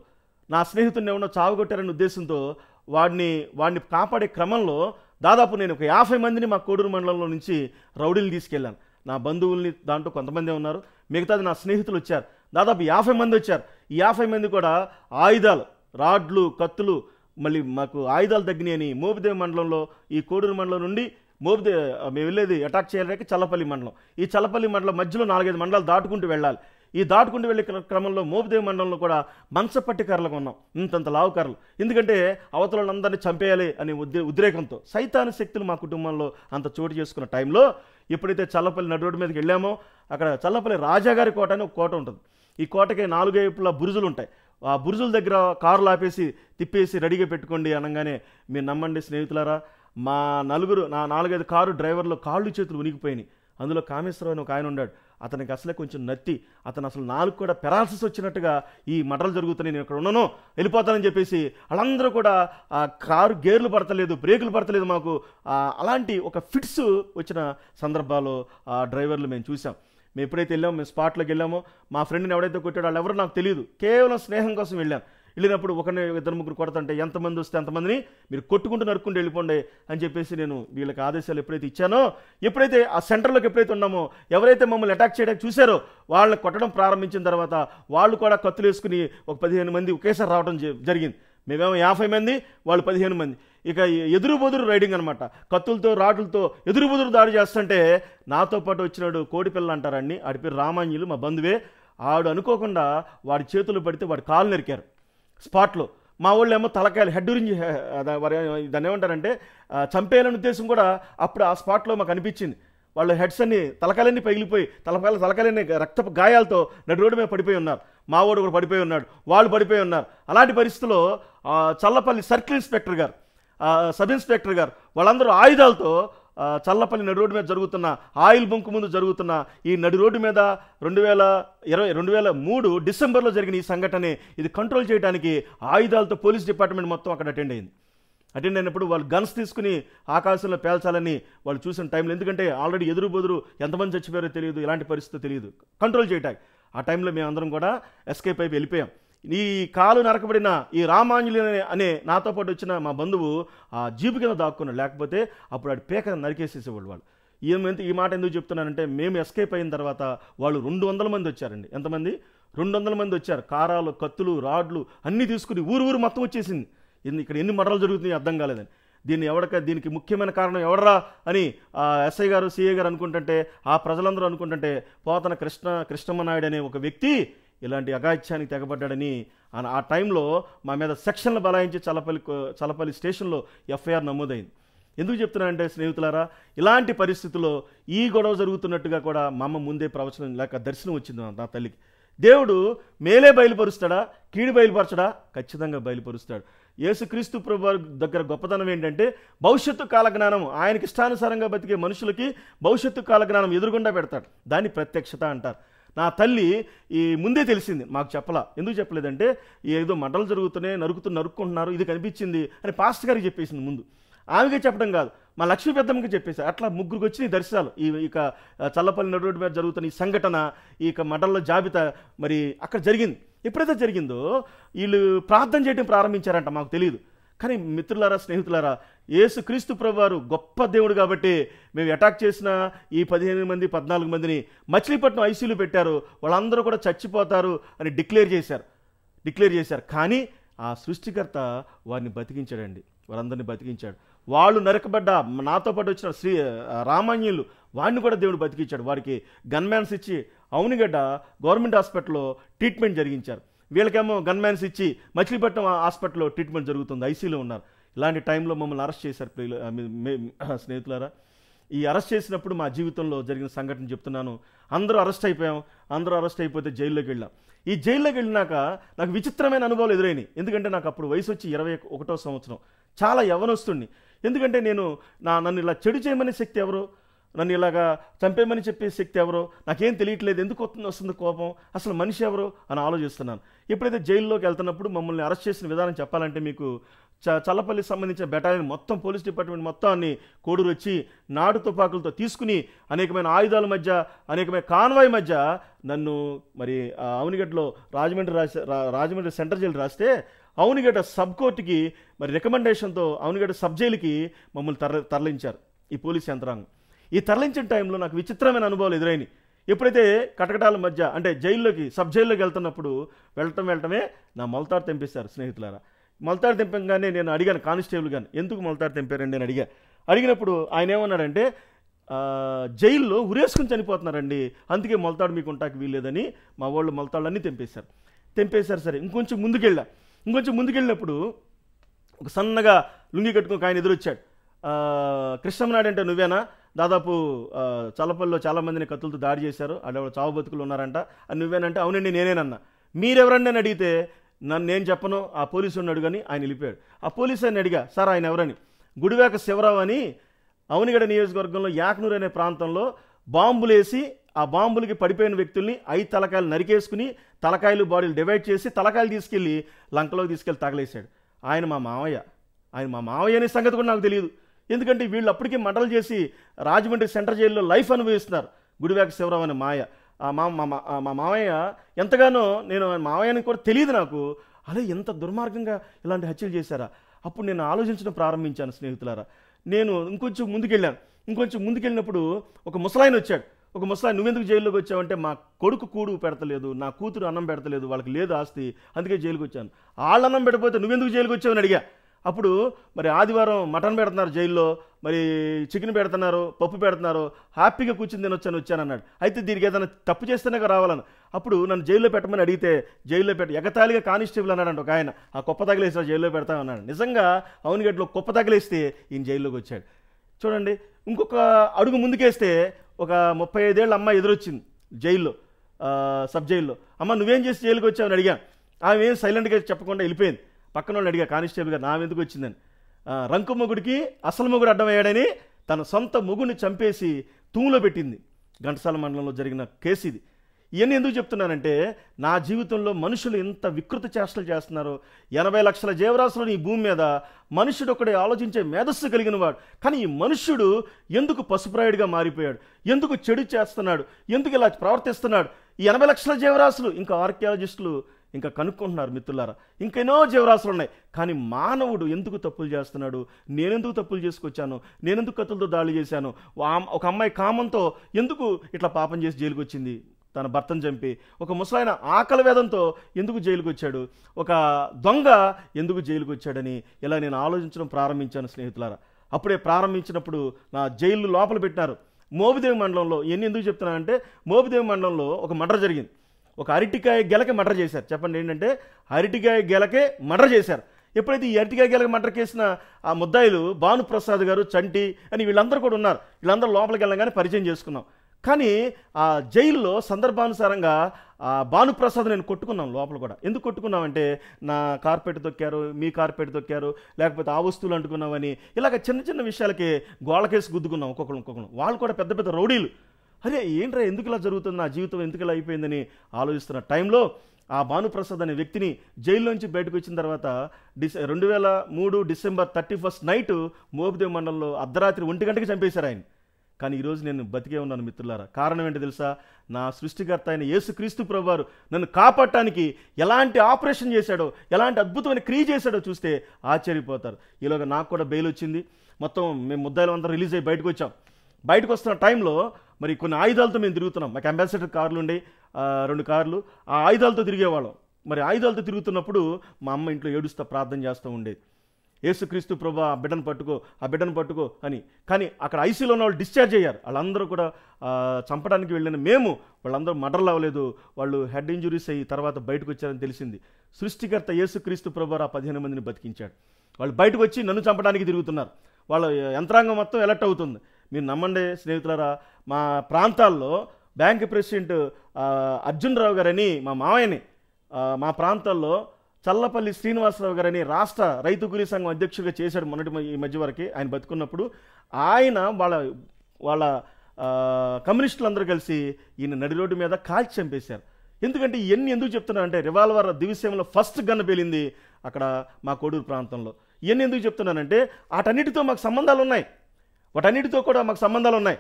నా స్నేహితుడిని ఎవరో చావగొట్టారనే ఉద్దేశంతో వాడిని కాపాడే క్రమంలో దాదాపు నేను ఒక 50 మందిని మా కోడూరు మండలంలో నుంచి రౌడీలు తీసుకెళ్ళాను. నా బంధువుల్ని దాంట్లో కొంతమంది ఉన్నారు, మిగతాది నా స్నేహితులు వచ్చారు. దాదాపు 50 మంది వచ్చారు. ఈ 50 మంది కూడా ఆయుధాలు, రాడ్లు, కత్తులు, మళ్ళీ మాకు ఆయుధాలు తగ్గినాయని మోపిదేవి మండలంలో, ఈ కోడూరు మండలం నుండి మేము వెళ్ళేది అటాక్ చేయడానికి చల్లపల్లి మండలం. ఈ చల్లపల్లి మండలం మధ్యలో 4-5 మండలాలు దాటుకుంటూ వెళ్ళాలి. ఈ దాటుకుంటూ వెళ్ళే క్రమంలో మోపిదేవి మండలంలో కూడా మంచపట్టి కర్రలు కొన్నాం, ఇంతంత లావు కర్రలు. ఎందుకంటే అవతలందరినీ చంపేయాలి అనే ఉద్రేకంతో సైతాన శక్తులు మా కుటుంబంలో అంత చోటు చేసుకున్న టైంలో ఎప్పుడైతే చల్లపల్లి నడు రోడ్డు మీదకి వెళ్ళామో, అక్కడ చల్లపల్లి రాజాగారి కోట అని ఒక కోట ఉంటుంది. ఈ కోటకి 4 వైపులా బురుజులు ఉంటాయి. ఆ బురుజుల దగ్గర కారులు ఆపేసి తిప్పేసి రెడీగా పెట్టుకోండి అనగానే మీరు నమ్మండి స్నేహితులారా, మా 4-5 కారు డ్రైవర్లో కాళ్ళు చేతులు ఉనికిపోయినాయి. అందులో కామేశ్వరరావు అని ఒక ఆయన ఉన్నాడు. అతనికి అసలే కొంచెం నత్తి, అతను అసలు నాలుగు కూడా పెరాలసిస్ వచ్చినట్టుగా ఈ మటలు జరుగుతున్నాయి, నేను ఇక్కడ ఉన్నాను వెళ్ళిపోతానని చెప్పేసి వాళ్ళందరూ కూడా ఆ కారు గేర్లు పడతలేదు, బ్రేకులు పడతలేదు, మాకు అలాంటి ఒక ఫిట్స్ వచ్చిన సందర్భాలు ఆ డ్రైవర్లు మేము చూసాం. మేము ఎప్పుడైతే వెళ్ళామో, మేము స్పాట్లోకి వెళ్ళామో, మా ఫ్రెండ్ని ఎవడైతే కొట్టాడో వాళ్ళు ఎవరో నాకు తెలియదు, కేవలం స్నేహం కోసం వెళ్ళాను. వెళ్ళినప్పుడు 1-2-3 కొడతంటే ఎంతమంది వస్తే అంతమందిని మీరు కొట్టుకుంటూ నరుక్కుంటూ వెళ్ళిపోండి అని చెప్పేసి నేను వీళ్ళకి ఆదేశాలు ఎప్పుడైతే ఇచ్చానో, ఎప్పుడైతే ఆ సెంటర్లోకి ఎప్పుడైతే ఉన్నామో, ఎవరైతే మమ్మల్ని అటాక్ చేయడానికి చూశారో వాళ్ళని కొట్టడం ప్రారంభించిన తర్వాత వాళ్ళు కూడా కత్తులు వేసుకుని ఒక 15 మంది ఒకేసారి రావడం జరిగింది. మేమేమో 50 మంది, వాళ్ళు 15 మంది. ఇక ఎదురు బొదురు రైడింగ్ అనమాట. కత్తులతో రాడ్లతో ఎదురు బొదురు దాడి చేస్తుంటే నాతో పాటు వచ్చినాడు కోడిపిల్ల అంటారండి, ఆడి పేరు రామాంజులు, మా బంధువే. ఆడు అనుకోకుండా వాడి చేతులు పడితే వాడి కాలు నరికారు స్పాట్లో. మా వాళ్ళు ఏమో తలకాయలు హెడ్ గురించి దాన్ని ఏమంటారంటే చంపేయాలనే ఉద్దేశం కూడా అప్పుడు ఆ స్పాట్లో మాకు అనిపించింది. వాళ్ళ హెడ్స్ అన్ని తలకాయలన్నీ పగిలిపోయి తలకాయలన్నీ రక్తపు గాయాలతో నడి రోడ్డు మీద పడిపోయి ఉన్నారు. మా వాడు కూడా పడిపోయి ఉన్నాడు, వాళ్ళు పడిపోయి ఉన్నారు. అలాంటి పరిస్థితుల్లో చల్లపల్లి సర్కిల్ ఇన్స్పెక్టర్ గారు, సబ్ ఇన్స్పెక్టర్ గారు వాళ్ళందరూ ఆయుధాలతో చల్లపల్లి నడి రోడ్డు మీద జరుగుతున్న ఆయిల్ బంక్ ముందు జరుగుతున్న ఈ నడి రోడ్డు మీద 2003 డిసెంబర్లో జరిగిన ఈ సంఘటన ఇది కంట్రోల్ చేయడానికి ఆయుధాలతో పోలీస్ డిపార్ట్మెంట్ మొత్తం అక్కడ అటెండ్ అయినప్పుడు వాళ్ళు గన్స్ తీసుకుని ఆకాశంలో పేల్చాలని వాళ్ళు చూసిన టైంలో, ఎందుకంటే ఆల్రెడీ ఎదురు బొదురు ఎంతమంది చచ్చిపోయారో తెలియదు, ఇలాంటి పరిస్థితి తెలియదు, కంట్రోల్ చేయటానికి ఆ టైంలో మేమందరం కూడా ఎస్కేప్ అయిపోయి వెళ్ళిపోయాం. ఈ కాలు నరకబడిన ఈ రామాంజలి అనే నాతో పాటు వచ్చిన మా బంధువు ఆ జీపు కింద దాక్కున్నాడు, లేకపోతే అప్పుడు ఆడి పేక నరికేసేసేవాళ్ళు వాళ్ళు. ఈ మాట ఎందుకు చెప్తున్నానంటే, మేము ఎస్కేప్ అయిన తర్వాత వాళ్ళు 200 మంది వచ్చారండి. ఎంతమంది? 200 మంది వచ్చారు. కారాలు, కత్తులు, రాడ్లు అన్నీ తీసుకుని ఊరు మొత్తం వచ్చేసింది. ఇక్కడ ఎన్ని మర్డర్లు జరుగుతున్నాయి అర్థం కాలేదని. దీనికి ముఖ్యమైన కారణం ఎవడరా అని ఎస్ఐ గారు, సిఐ గారు అనుకుంటుంటే, ఆ ప్రజలందరూ అనుకుంటుంటే, పోతన కృష్ణమ్మనాయుడు అనే ఒక వ్యక్తి ఇలాంటి అగాత్యానికి తెగబడ్డాడని ఆ టైంలో మా మీద సెక్షన్లు బలాయించి చల్లపల్లి స్టేషన్లో ఎఫ్ఐఆర్ నమోదైంది. ఎందుకు చెప్తున్నానంటే స్నేహితులారా, ఇలాంటి పరిస్థితుల్లో ఈ గొడవ జరుగుతున్నట్టుగా కూడా మా అమ్మ ముందే ప్రవచనం లేక దర్శనం వచ్చింది నా తల్లికి. దేవుడు మేలే బయలుపరుస్తాడా, కీడు బయలుపరచడా? ఖచ్చితంగా బయలుపరుస్తాడు. యేసుక్రీస్తు ప్రభువారి దగ్గర గొప్పతనం ఏంటంటే భవిష్యత్తు కాలజ్ఞానం. ఆయనకి ఇష్టానుసారంగా బతికే మనుషులకి భవిష్యత్తు కాలజ్ఞానం ఎదురుగుండా పెడతాడు. దాన్ని ప్రత్యక్షత అంటారు. నా తల్లి ఈ ముందే తెలిసింది, మాకు చెప్పలా. ఎందుకు చెప్పలేదంటే ఏదో మంటలు జరుగుతున్నాయి, నరుక్కుంటున్నారు, ఇది కనిపించింది అని పాస్టర్ గారికి చెప్పేసింది ముందు. ఆమెకే చెప్పడం కాదు, మా లక్ష్మీ పెద్దమ్మకి చెప్పేశారు. అట్లా ముగ్గురికి వచ్చిన దర్శనాలు. ఇక చల్లపల్లి నడు రోడ్డు మీద జరుగుతున్న ఈ సంఘటన, ఇక మంటల్లో జాబితా మరి అక్కడ జరిగింది. ఎప్పుడైతే జరిగిందో వీళ్ళు ప్రార్థన చేయడం ప్రారంభించారంట, మాకు తెలియదు. కానీ మిత్రులారా, స్నేహితులారా, యేసుక్రీస్తు ప్రభువారు గొప్ప దేవుడు కాబట్టి మేము అటాక్ చేసిన ఈ 15 మంది 14 మందిని మచిలీపట్నం ఐసీయూలో పెట్టారు. వాళ్ళందరూ కూడా చచ్చిపోతారు అని డిక్లేర్ చేశారు. కానీ ఆ సృష్టికర్త వారిని బతికించాడండి, వారందరినీ బతికించాడు. వాళ్ళు నరకబడ్డ నాతో పాటు వచ్చిన రామాన్యులు వాడిని కూడా దేవుడు బతికించాడు. వారికి గన్మ్యాన్స్ ఇచ్చి అవునిగడ్డ గవర్నమెంట్ హాస్పిటల్లో ట్రీట్మెంట్ జరిగించారు. వీళ్ళకేమో గన్మ్యాన్స్ ఇచ్చి మచిలీపట్నం హాస్పిటల్లో ట్రీట్మెంట్ జరుగుతుంది, ఐసీలో ఉన్నారు. ఇలాంటి టైంలో మమ్మల్ని అరెస్ట్ చేశారు స్నేహితులారా. ఈ అరెస్ట్ చేసినప్పుడు మా జీవితంలో జరిగిన సంఘటన చెప్తున్నాను. అందరూ అరెస్ట్ అయిపోయాం. అందరూ అరెస్ట్ అయిపోతే జైల్లోకి వెళ్ళాం. ఈ జైల్లోకి వెళ్ళినాక నాకు విచిత్రమైన అనుభవాలు ఎదురైనాయి. ఎందుకంటే నాకు అప్పుడు వయసు వచ్చి 21వ సంవత్సరం, చాలా యవ్వనస్తుడిని. ఎందుకంటే నన్ను ఇలా చెడు చేయమనే శక్తి ఎవరు, నన్ను ఇలాగా చంపేయమని చెప్పే శక్తి ఎవరో నాకేం తెలియట్లేదు. ఎందుకు వస్తుంది కోపం, అసలు మనిషి ఎవరు అని ఆలోచిస్తున్నాను. ఎప్పుడైతే జైల్లోకి వెళ్తున్నప్పుడు మమ్మల్ని అరెస్ట్ చేసిన విధానం చెప్పాలంటే మీకు, చల్లపల్లికి సంబంధించిన బెటాలియన్ మొత్తం, పోలీస్ డిపార్ట్మెంట్ మొత్తాన్ని కోడూరు వచ్చి నాటు తుపాకులతో తీసుకుని అనేకమైన ఆయుధాల మధ్య, అనేకమైన కాన్వాయ్ మధ్య నన్ను మరి అవునిగడ్డలో రాజమండ్రి సెంట్రల్ జైలు రాస్తే అవునిగడ్డ సబ్ కోర్టుకి మరి రికమెండేషన్తో అవునిగడ్డ సబ్ జైలుకి మమ్మల్ని తరలించారు ఈ పోలీస్ యంత్రాంగం. ఈ తరలించిన టైంలో నాకు విచిత్రమైన అనుభవాలు ఎదురైనాయి. ఎప్పుడైతే కటకటాల మధ్య అంటే జైల్లోకి సబ్ జైల్లోకి వెళ్తున్నప్పుడు వెళ్ళటమే నా మొలతాడు తెంపేశారు స్నేహితులారా. మొలతాడు తెంపంగానే నేను అడిగాను కానిస్టేబుల్ గాని, ఎందుకు మొలతాడు తెంపారండి అని అడిగినప్పుడు ఆయన ఏమన్నాడంటే, జైల్లో ఉరేసుకుని చనిపోతున్నారండి, అందుకే మొలతాడు మీకు ఉంటాకి వీల్లేదని మా వాళ్ళు మొలతాళ్ళన్నీ తెంపేశారు. సరే, ఇంకొంచెం ముందుకెళ్ళినప్పుడు ఒక సన్నగా లుంగి కట్టుకుని ఆయన ఎదురొచ్చాడు. కృష్ణమనాయుడు అంటే నువ్వేనా, దాదాపు చల్లపల్లిలో చాలామందిని కత్తులతో దాడి చేశారు, అక్కడ చావు బతుకులు ఉన్నారంట, అని నువ్వేనంటే అవునండి నేనేనన్నా. మీరెవరండి అని అడిగితే నేను చెప్పను, ఆ పోలీసు అడుగని ఆయన వెళ్ళిపోయాడు. ఆ పోలీసు ఆయన అడిగా, సార్ ఆయన ఎవరని, గుడివాక శివరావు అని అవునిగడ్డ నియోజకవర్గంలో యాకనూరు అనే ప్రాంతంలో బాంబులేసి ఆ బాంబులకి పడిపోయిన వ్యక్తుల్ని 5 తలకాయలు నరికేసుకుని తలకాయలు బాడీలు డివైడ్ చేసి తలకాయలు తీసుకెళ్ళి లంకలోకి తీసుకెళ్ళి తగలేశాడు. ఆయన మా మావయ్య అనే సంగతి కూడా నాకు తెలియదు. ఎందుకంటే వీళ్ళు అప్పటికే మంటలు చేసి రాజమండ్రి సెంట్రల్ జైల్లో లైఫ్ అనుభవిస్తున్నారు. గుడివాక శివరావు అనే మా మావయ్య ఎంతగానో, నేను మావయ్యని కూడా తెలియదు నాకు. అదే ఎంత దుర్మార్గంగా ఇలాంటి హత్యలు చేశారా. అప్పుడు నేను ఆలోచించడం ప్రారంభించాను స్నేహితులారా. నేను ఇంకొంచెం ముందుకెళ్ళినప్పుడు ఒక ముసలాయన వచ్చాడు. ఒక ముసలాయన, నువ్వెందుకు జైల్లోకి వచ్చావంటే, మా కొడుకు కూడు పెడతలేదు, నా కూతురు అన్నం పెడతలేదు, వాళ్ళకి లేదు ఆస్తి, అందుకే జైలుకి వచ్చాను. వాళ్ళు అన్నం పెట్టకపోతే నువ్వెందుకు జైలుకి వచ్చావని అడిగా. అప్పుడు మరి ఆదివారం మటన్ పెడుతున్నారు జైల్లో, మరి చికెన్ పెడుతున్నారు, పప్పు పెడుతున్నారు, హ్యాపీగా కూర్చుని నేను వచ్చానన్నాడు. అయితే దీనికి ఏదైనా తప్పు చేస్తేనే రావాలను. అప్పుడు నన్ను జైల్లో పెట్టమని అడిగితే జైల్లో ఎగతాళిగా కానిస్టేబుల్ అన్నాడంట ఒక ఆయన, ఆ కుప్ప తగిలేసాడు జైల్లో పెడతామన్నాడు. నిజంగా అవునిగడ్డలో కుప్ప తగిలేస్తే ఈయన జైల్లోకి వచ్చాడు. చూడండి, ఇంకొక అడుగు ముందుకేస్తే ఒక 35 ఏళ్ళ అమ్మాయి ఎదురొచ్చింది జైల్లో, సబ్ జైల్లో. అమ్మ నువ్వేం చేసి జైలుకి వచ్చావని అడిగా. ఆమె ఏం సైలెంట్గా చెప్పకుండా వెళ్ళిపోయింది. పక్కన వాళ్ళని అడిగా కానిస్టేబుల్ గారు, నామెందుకు వచ్చిందని. రంకు మొగుడికి అసలు మొగుడు అడ్డమయ్యాడని తన సొంత మొగుడిని చంపేసి తూములో పెట్టింది. ఘంటసాల మండలంలో జరిగిన కేసు ఇది. ఇవన్నీ ఎందుకు చెప్తున్నానంటే, నా జీవితంలో మనుషులు ఎంత వికృత చేష్టలు చేస్తున్నారో. 80 లక్షల జీవరాశులను ఈ భూమి మీద మనుషుడు ఒకడే ఆలోచించే మేధస్సు కలిగిన వాడు. కానీ ఈ మనుష్యుడు ఎందుకు పసుపురాయుడిగా మారిపోయాడు, ఎందుకు చెడు చేస్తున్నాడు, ఎందుకు ఇలా ప్రవర్తిస్తున్నాడు? ఈ 80 లక్షల జీవరాశులు ఇంకా ఆర్కియాలజిస్టులు ఇంకా కనుక్కుంటున్నారు మిత్రులారా. ఇంకెన్నో జీవరాశులు ఉన్నాయి. కానీ మానవుడు ఎందుకు తప్పులు చేస్తున్నాడు, నేనెందుకు తప్పులు చేసుకొచ్చాను, నేనెందుకు కత్తులతో దాడి చేశాను, ఒక అమ్మాయి కామంతో ఎందుకు ఇట్లా పాపం చేసి జైలుకి వచ్చింది, తన భర్తను చంపి. ఒక ముసలాయన ఆకలి వేదంతో ఎందుకు జైలుకి వచ్చాడు, ఒక దొంగ ఎందుకు జైలుకి వచ్చాడని ఇలా నేను ఆలోచించడం ప్రారంభించాను స్నేహితులారా. అప్పుడే ప్రారంభించినప్పుడు నా జైలు లోపల పెట్టినారు. మోపిదేవి మండలంలో, ఇవన్నీ ఎందుకు చెప్తున్నానంటే, మోపిదేవి మండలంలో ఒక మర్డర్ జరిగింది. ఒక అరటికాయ గెలకే మర్డర్ చేశారు. చెప్పండి ఏంటంటే, అరటికాయ గెలకే మర్డర్ చేశారు. ఎప్పుడైతే ఈ ఎర్టిగా గేల మర్డర్ కేసిన ఆ ముద్దాయిలు భానుప్రసాద్ గారు, చంటి అని వీళ్ళందరూ కూడా ఉన్నారు. వీళ్ళందరూ లోపలికి వెళ్ళగానే పరిచయం చేసుకున్నాం. కానీ ఆ జైల్లో సందర్భానుసారంగా ఆ భానుప్రసాద్ నేను కొట్టుకున్నాం లోపల కూడా. ఎందుకు కొట్టుకున్నామంటే నా కార్పెట్ తొక్కారు, మీ కార్పెట్ తొక్కారు, లేకపోతే ఆ వస్తువులు అంటుకున్నామని ఇలాగ చిన్న చిన్న విషయాలకి గోళ్ళకేసి గుద్దుకున్నాం ఒక్కొక్కరు. వాళ్ళు కూడా పెద్ద పెద్ద రౌడీలు. అరే ఏంట్రా ఎందుకు ఇలా జరుగుతుంది, నా జీవితం ఎందుకు ఇలా అయిపోయిందని ఆలోచిస్తున్న టైంలో ఆ భానుప్రసాద్ అనే వ్యక్తిని జైల్లోంచి బయటకు వచ్చిన తర్వాత 2003 డిసెంబర్ 31 నైట్ మోపిదేవి మండలంలో అర్ధరాత్రి 1 గంటకి చంపేశారు ఆయన. కానీ ఈరోజు నేను బతికే ఉన్నాను మిత్రులారా. కారణం ఏంటో తెలుసా? నా సృష్టికర్త అయిన యేసుక్రీస్తు ప్రభువారు నన్ను కాపాడటానికి ఎలాంటి ఆపరేషన్ చేశాడో, ఎలాంటి అద్భుతమైన క్రియ చేశాడో చూస్తే ఆశ్చర్యపోతారు. ఈలోగా నాకు కూడా బెయిల్ వచ్చింది. మొత్తం మేము ముద్దాయిలు అందరూ రిలీజ్ అయ్యి బయటకు వచ్చాం. బయటకు వస్తున్న టైంలో మరి కొన్ని ఆయుధాలతో మేము తిరుగుతున్నాం. మాకు అంబాసిడర్ కార్లు ఉండే 2 కార్లు, ఆ ఆయుధాలతో తిరిగేవాళ్ళం. మరి ఆయుధాలతో తిరుగుతున్నప్పుడు మా అమ్మ ఇంట్లో ఏడుస్తూ ప్రార్థన చేస్తూ ఉండేది, యేసుక్రీస్తు ప్రభా ఆ బిడ్డను పట్టుకో అని. కానీ అక్కడ ఐసీలో ఉన్న వాళ్ళు డిశ్చార్జ్ అయ్యారు. వాళ్ళందరూ కూడా చంపడానికి వెళ్ళిన మేము, వాళ్ళందరూ మర్డర్లు అవ్వలేదు, వాళ్ళు హెడ్ ఇంజురీస్ అయ్యి తర్వాత బయటకు వచ్చారని తెలిసింది. సృష్టికర్త యేసుక్రీస్తు ప్రభు ఆ 15 మందిని బతికించాడు. వాళ్ళు బయటకు వచ్చి నన్ను చంపడానికి తిరుగుతున్నారు. వాళ్ళ యంత్రాంగం మొత్తం ఎలర్ట్ అవుతుంది. మీరు నమ్మండి స్నేహితులారా, మా ప్రాంతాల్లో బ్యాంక్ ప్రెసిడెంట్ అర్జున్ రావు గారని మా మావయ్యని మా ప్రాంతాల్లో చల్లపల్లి శ్రీనివాసరావు గారని రాష్ట్ర రైతు కూలీ సంఘం అధ్యక్షుడిగా చేశాడు ఈ మధ్య వరకు. ఆయన బతుకున్నప్పుడు ఆయన వాళ్ళ కమ్యూనిస్టులందరూ కలిసి ఈయన నడి రోడ్డు మీద కాల్చి చంపేశారు. ఎందుకంటే ఇవన్నీ ఎందుకు చెప్తున్నా అంటే రివాల్వర్ దివిసీమలో ఫస్ట్ గన్ను పేలింది అక్కడ మా కోడూరు ప్రాంతంలో. ఇవన్నీ ఎందుకు చెప్తున్నానంటే వాటన్నిటితో మాకు సంబంధాలు ఉన్నాయి, వాటన్నిటితో కూడా మాకు సంబంధాలు ఉన్నాయి.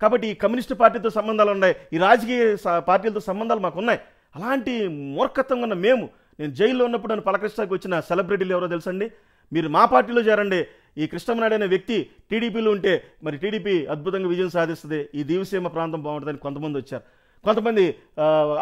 కాబట్టి ఈ కమ్యూనిస్టు పార్టీతో సంబంధాలు ఉన్నాయి, ఈ రాజకీయ పార్టీలతో సంబంధాలు మాకు ఉన్నాయి. అలాంటి మూర్ఖత్వంగా ఉన్న మేము, నేను జైల్లో ఉన్నప్పుడు నన్ను పలకరించడానికి వచ్చిన సెలబ్రిటీలు ఎవరో తెలుసండి. మీరు మా పార్టీలో చేరండి, ఈ కృష్ణమనాయుడు అనే వ్యక్తి టీడీపీలో ఉంటే మరి టీడీపీ అద్భుతంగా విజయం సాధిస్తుంది, ఈ దివిసీమ ప్రాంతం బాగుంటుందని కొంతమంది వచ్చారు. కొంతమంది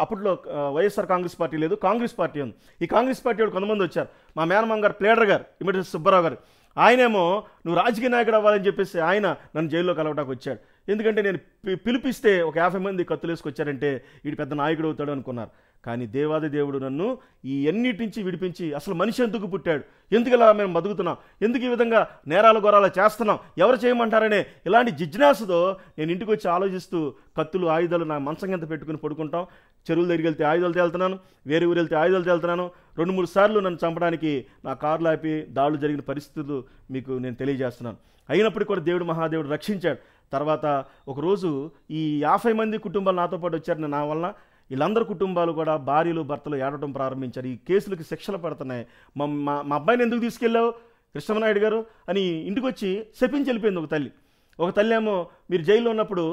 అప్పట్లో వైఎస్ఆర్ కాంగ్రెస్ పార్టీ లేదు, కాంగ్రెస్ పార్టీ ఉంది. ఈ కాంగ్రెస్ పార్టీ వాళ్ళు కొంతమంది వచ్చారు. మా మేనమామ గారు ప్లేడర్ గారు ఇమిడి సుబ్బారావు గారు, ఆయనేమో నువ్వు రాజకీయ నాయకుడు అవ్వాలని చెప్పేసి ఆయన నన్ను జైల్లో కలవడానికి వచ్చాడు. ఎందుకంటే నేను పిలిపిస్తే ఒక 50 మంది కత్తులేసుకొచ్చారంటే వీడు పెద్ద నాయకుడు అవుతాడు అనుకున్నారు. కానీ దేవాది దేవుడు నన్ను ఈ అన్నిటి నుంచి విడిపించి అసలు మనిషి ఎందుకు పుట్టాడు, ఎందుకు ఇలా మేము బతుకుతున్నాం, ఎందుకు ఈ విధంగా నేరాలు గొరాలు చేస్తున్నాం, ఎవరు చేయమంటారనే ఇలాంటి జిజ్ఞాసతో నేను ఇంటికి వచ్చి ఆలోచిస్తూ కత్తులు ఆయుధాలు నా మంచం కింద పెట్టుకుని పడుకుంటాం. చెరువుల దగ్గరికి వెళ్తే ఆయుధాలు తేలుతున్నాను, వేరే ఊరు వెళ్తే ఆయుధాలు తేలుతున్నాను. 2-3 సార్లు నన్ను చంపడానికి నా కార్లు ఆపి దాడులు జరిగిన పరిస్థితులు మీకు నేను తెలియజేస్తున్నాను. అయినప్పటికీ కూడా దేవుడు మహాదేవుడు రక్షించాడు. తర్వాత ఒకరోజు ఈ 50 మంది కుటుంబాలు నాతో పాటు వచ్చారు. నా వలన వీళ్ళందరూ కుటుంబాలు కూడా భార్యలు భర్తలు ఏడవడం ప్రారంభించారు. ఈ కేసులకి శిక్షలు పడుతున్నాయి. మా అబ్బాయిని ఎందుకు తీసుకెళ్ళావు కృష్ణమనాయుడు గారు అని ఇంటికి వచ్చి శపించి వెళ్ళిపోయింది ఒక తల్లి ఏమో మీరు జైల్లో ఉన్నప్పుడు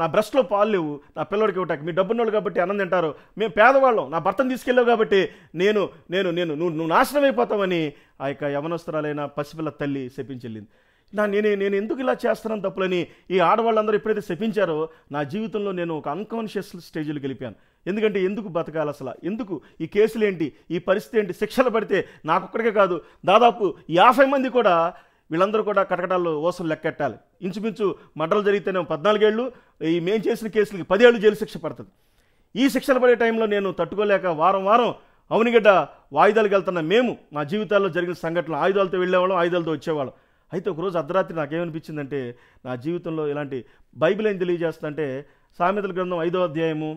నా బ్రష్లో పాలు లేవు నా పిల్లడికి ఇవ్వటానికి, మీరు డబ్బున్నోళ్ళు కాబట్టి అన్నం తింటారు, మేము పేదవాళ్ళం, నా భర్తను తీసుకెళ్ళావు కాబట్టి నువ్వు నాశనం అయిపోతావని ఆ యొక్క యవనస్తురాలైన పసిపిల్ల తల్లి శపించి వెళ్ళింది. నేను ఎందుకు ఇలా చేస్తున్నాను తప్పులని ఈ ఆడవాళ్ళందరూ ఎప్పుడైతే శపించారో నా జీవితంలో నేను ఒక అన్కాన్షియస్ స్టేజ్లో గెలిపాను. ఎందుకంటే ఎందుకు బతకాలి, అసలు ఎందుకు ఈ కేసులు ఏంటి, ఈ పరిస్థితి ఏంటి, శిక్షలు పడితే నాకొక్కడికే కాదు దాదాపు 50 మంది కూడా వీళ్ళందరూ కూడా కటకటాల్లో ఓసలు లెక్కెట్టాలి. ఇంచుమించు మర్డర్లు జరిగితేనేమో 14 ఏళ్ళు, ఈ మేము చేసిన కేసులకి 10 ఏళ్ళు జైలు శిక్ష పడుతుంది. ఈ శిక్షలు పడే టైంలో నేను తట్టుకోలేక వారం అవునిగడ్డ వాయిదాలకు వెళ్తున్న మేము మా జీవితాల్లో జరిగిన సంఘటనలు ఆయుధాలతో వెళ్ళేవాళ్ళం, ఆయుధాలతో వచ్చేవాళ్ళం. అయితే ఒకరోజు అర్ధరాత్రి నాకేమనిపించిందంటే నా జీవితంలో ఇలాంటి బైబిల్ ఏం తెలియజేస్తుందంటే సామెతల గ్రంథం 5వ అధ్యాయము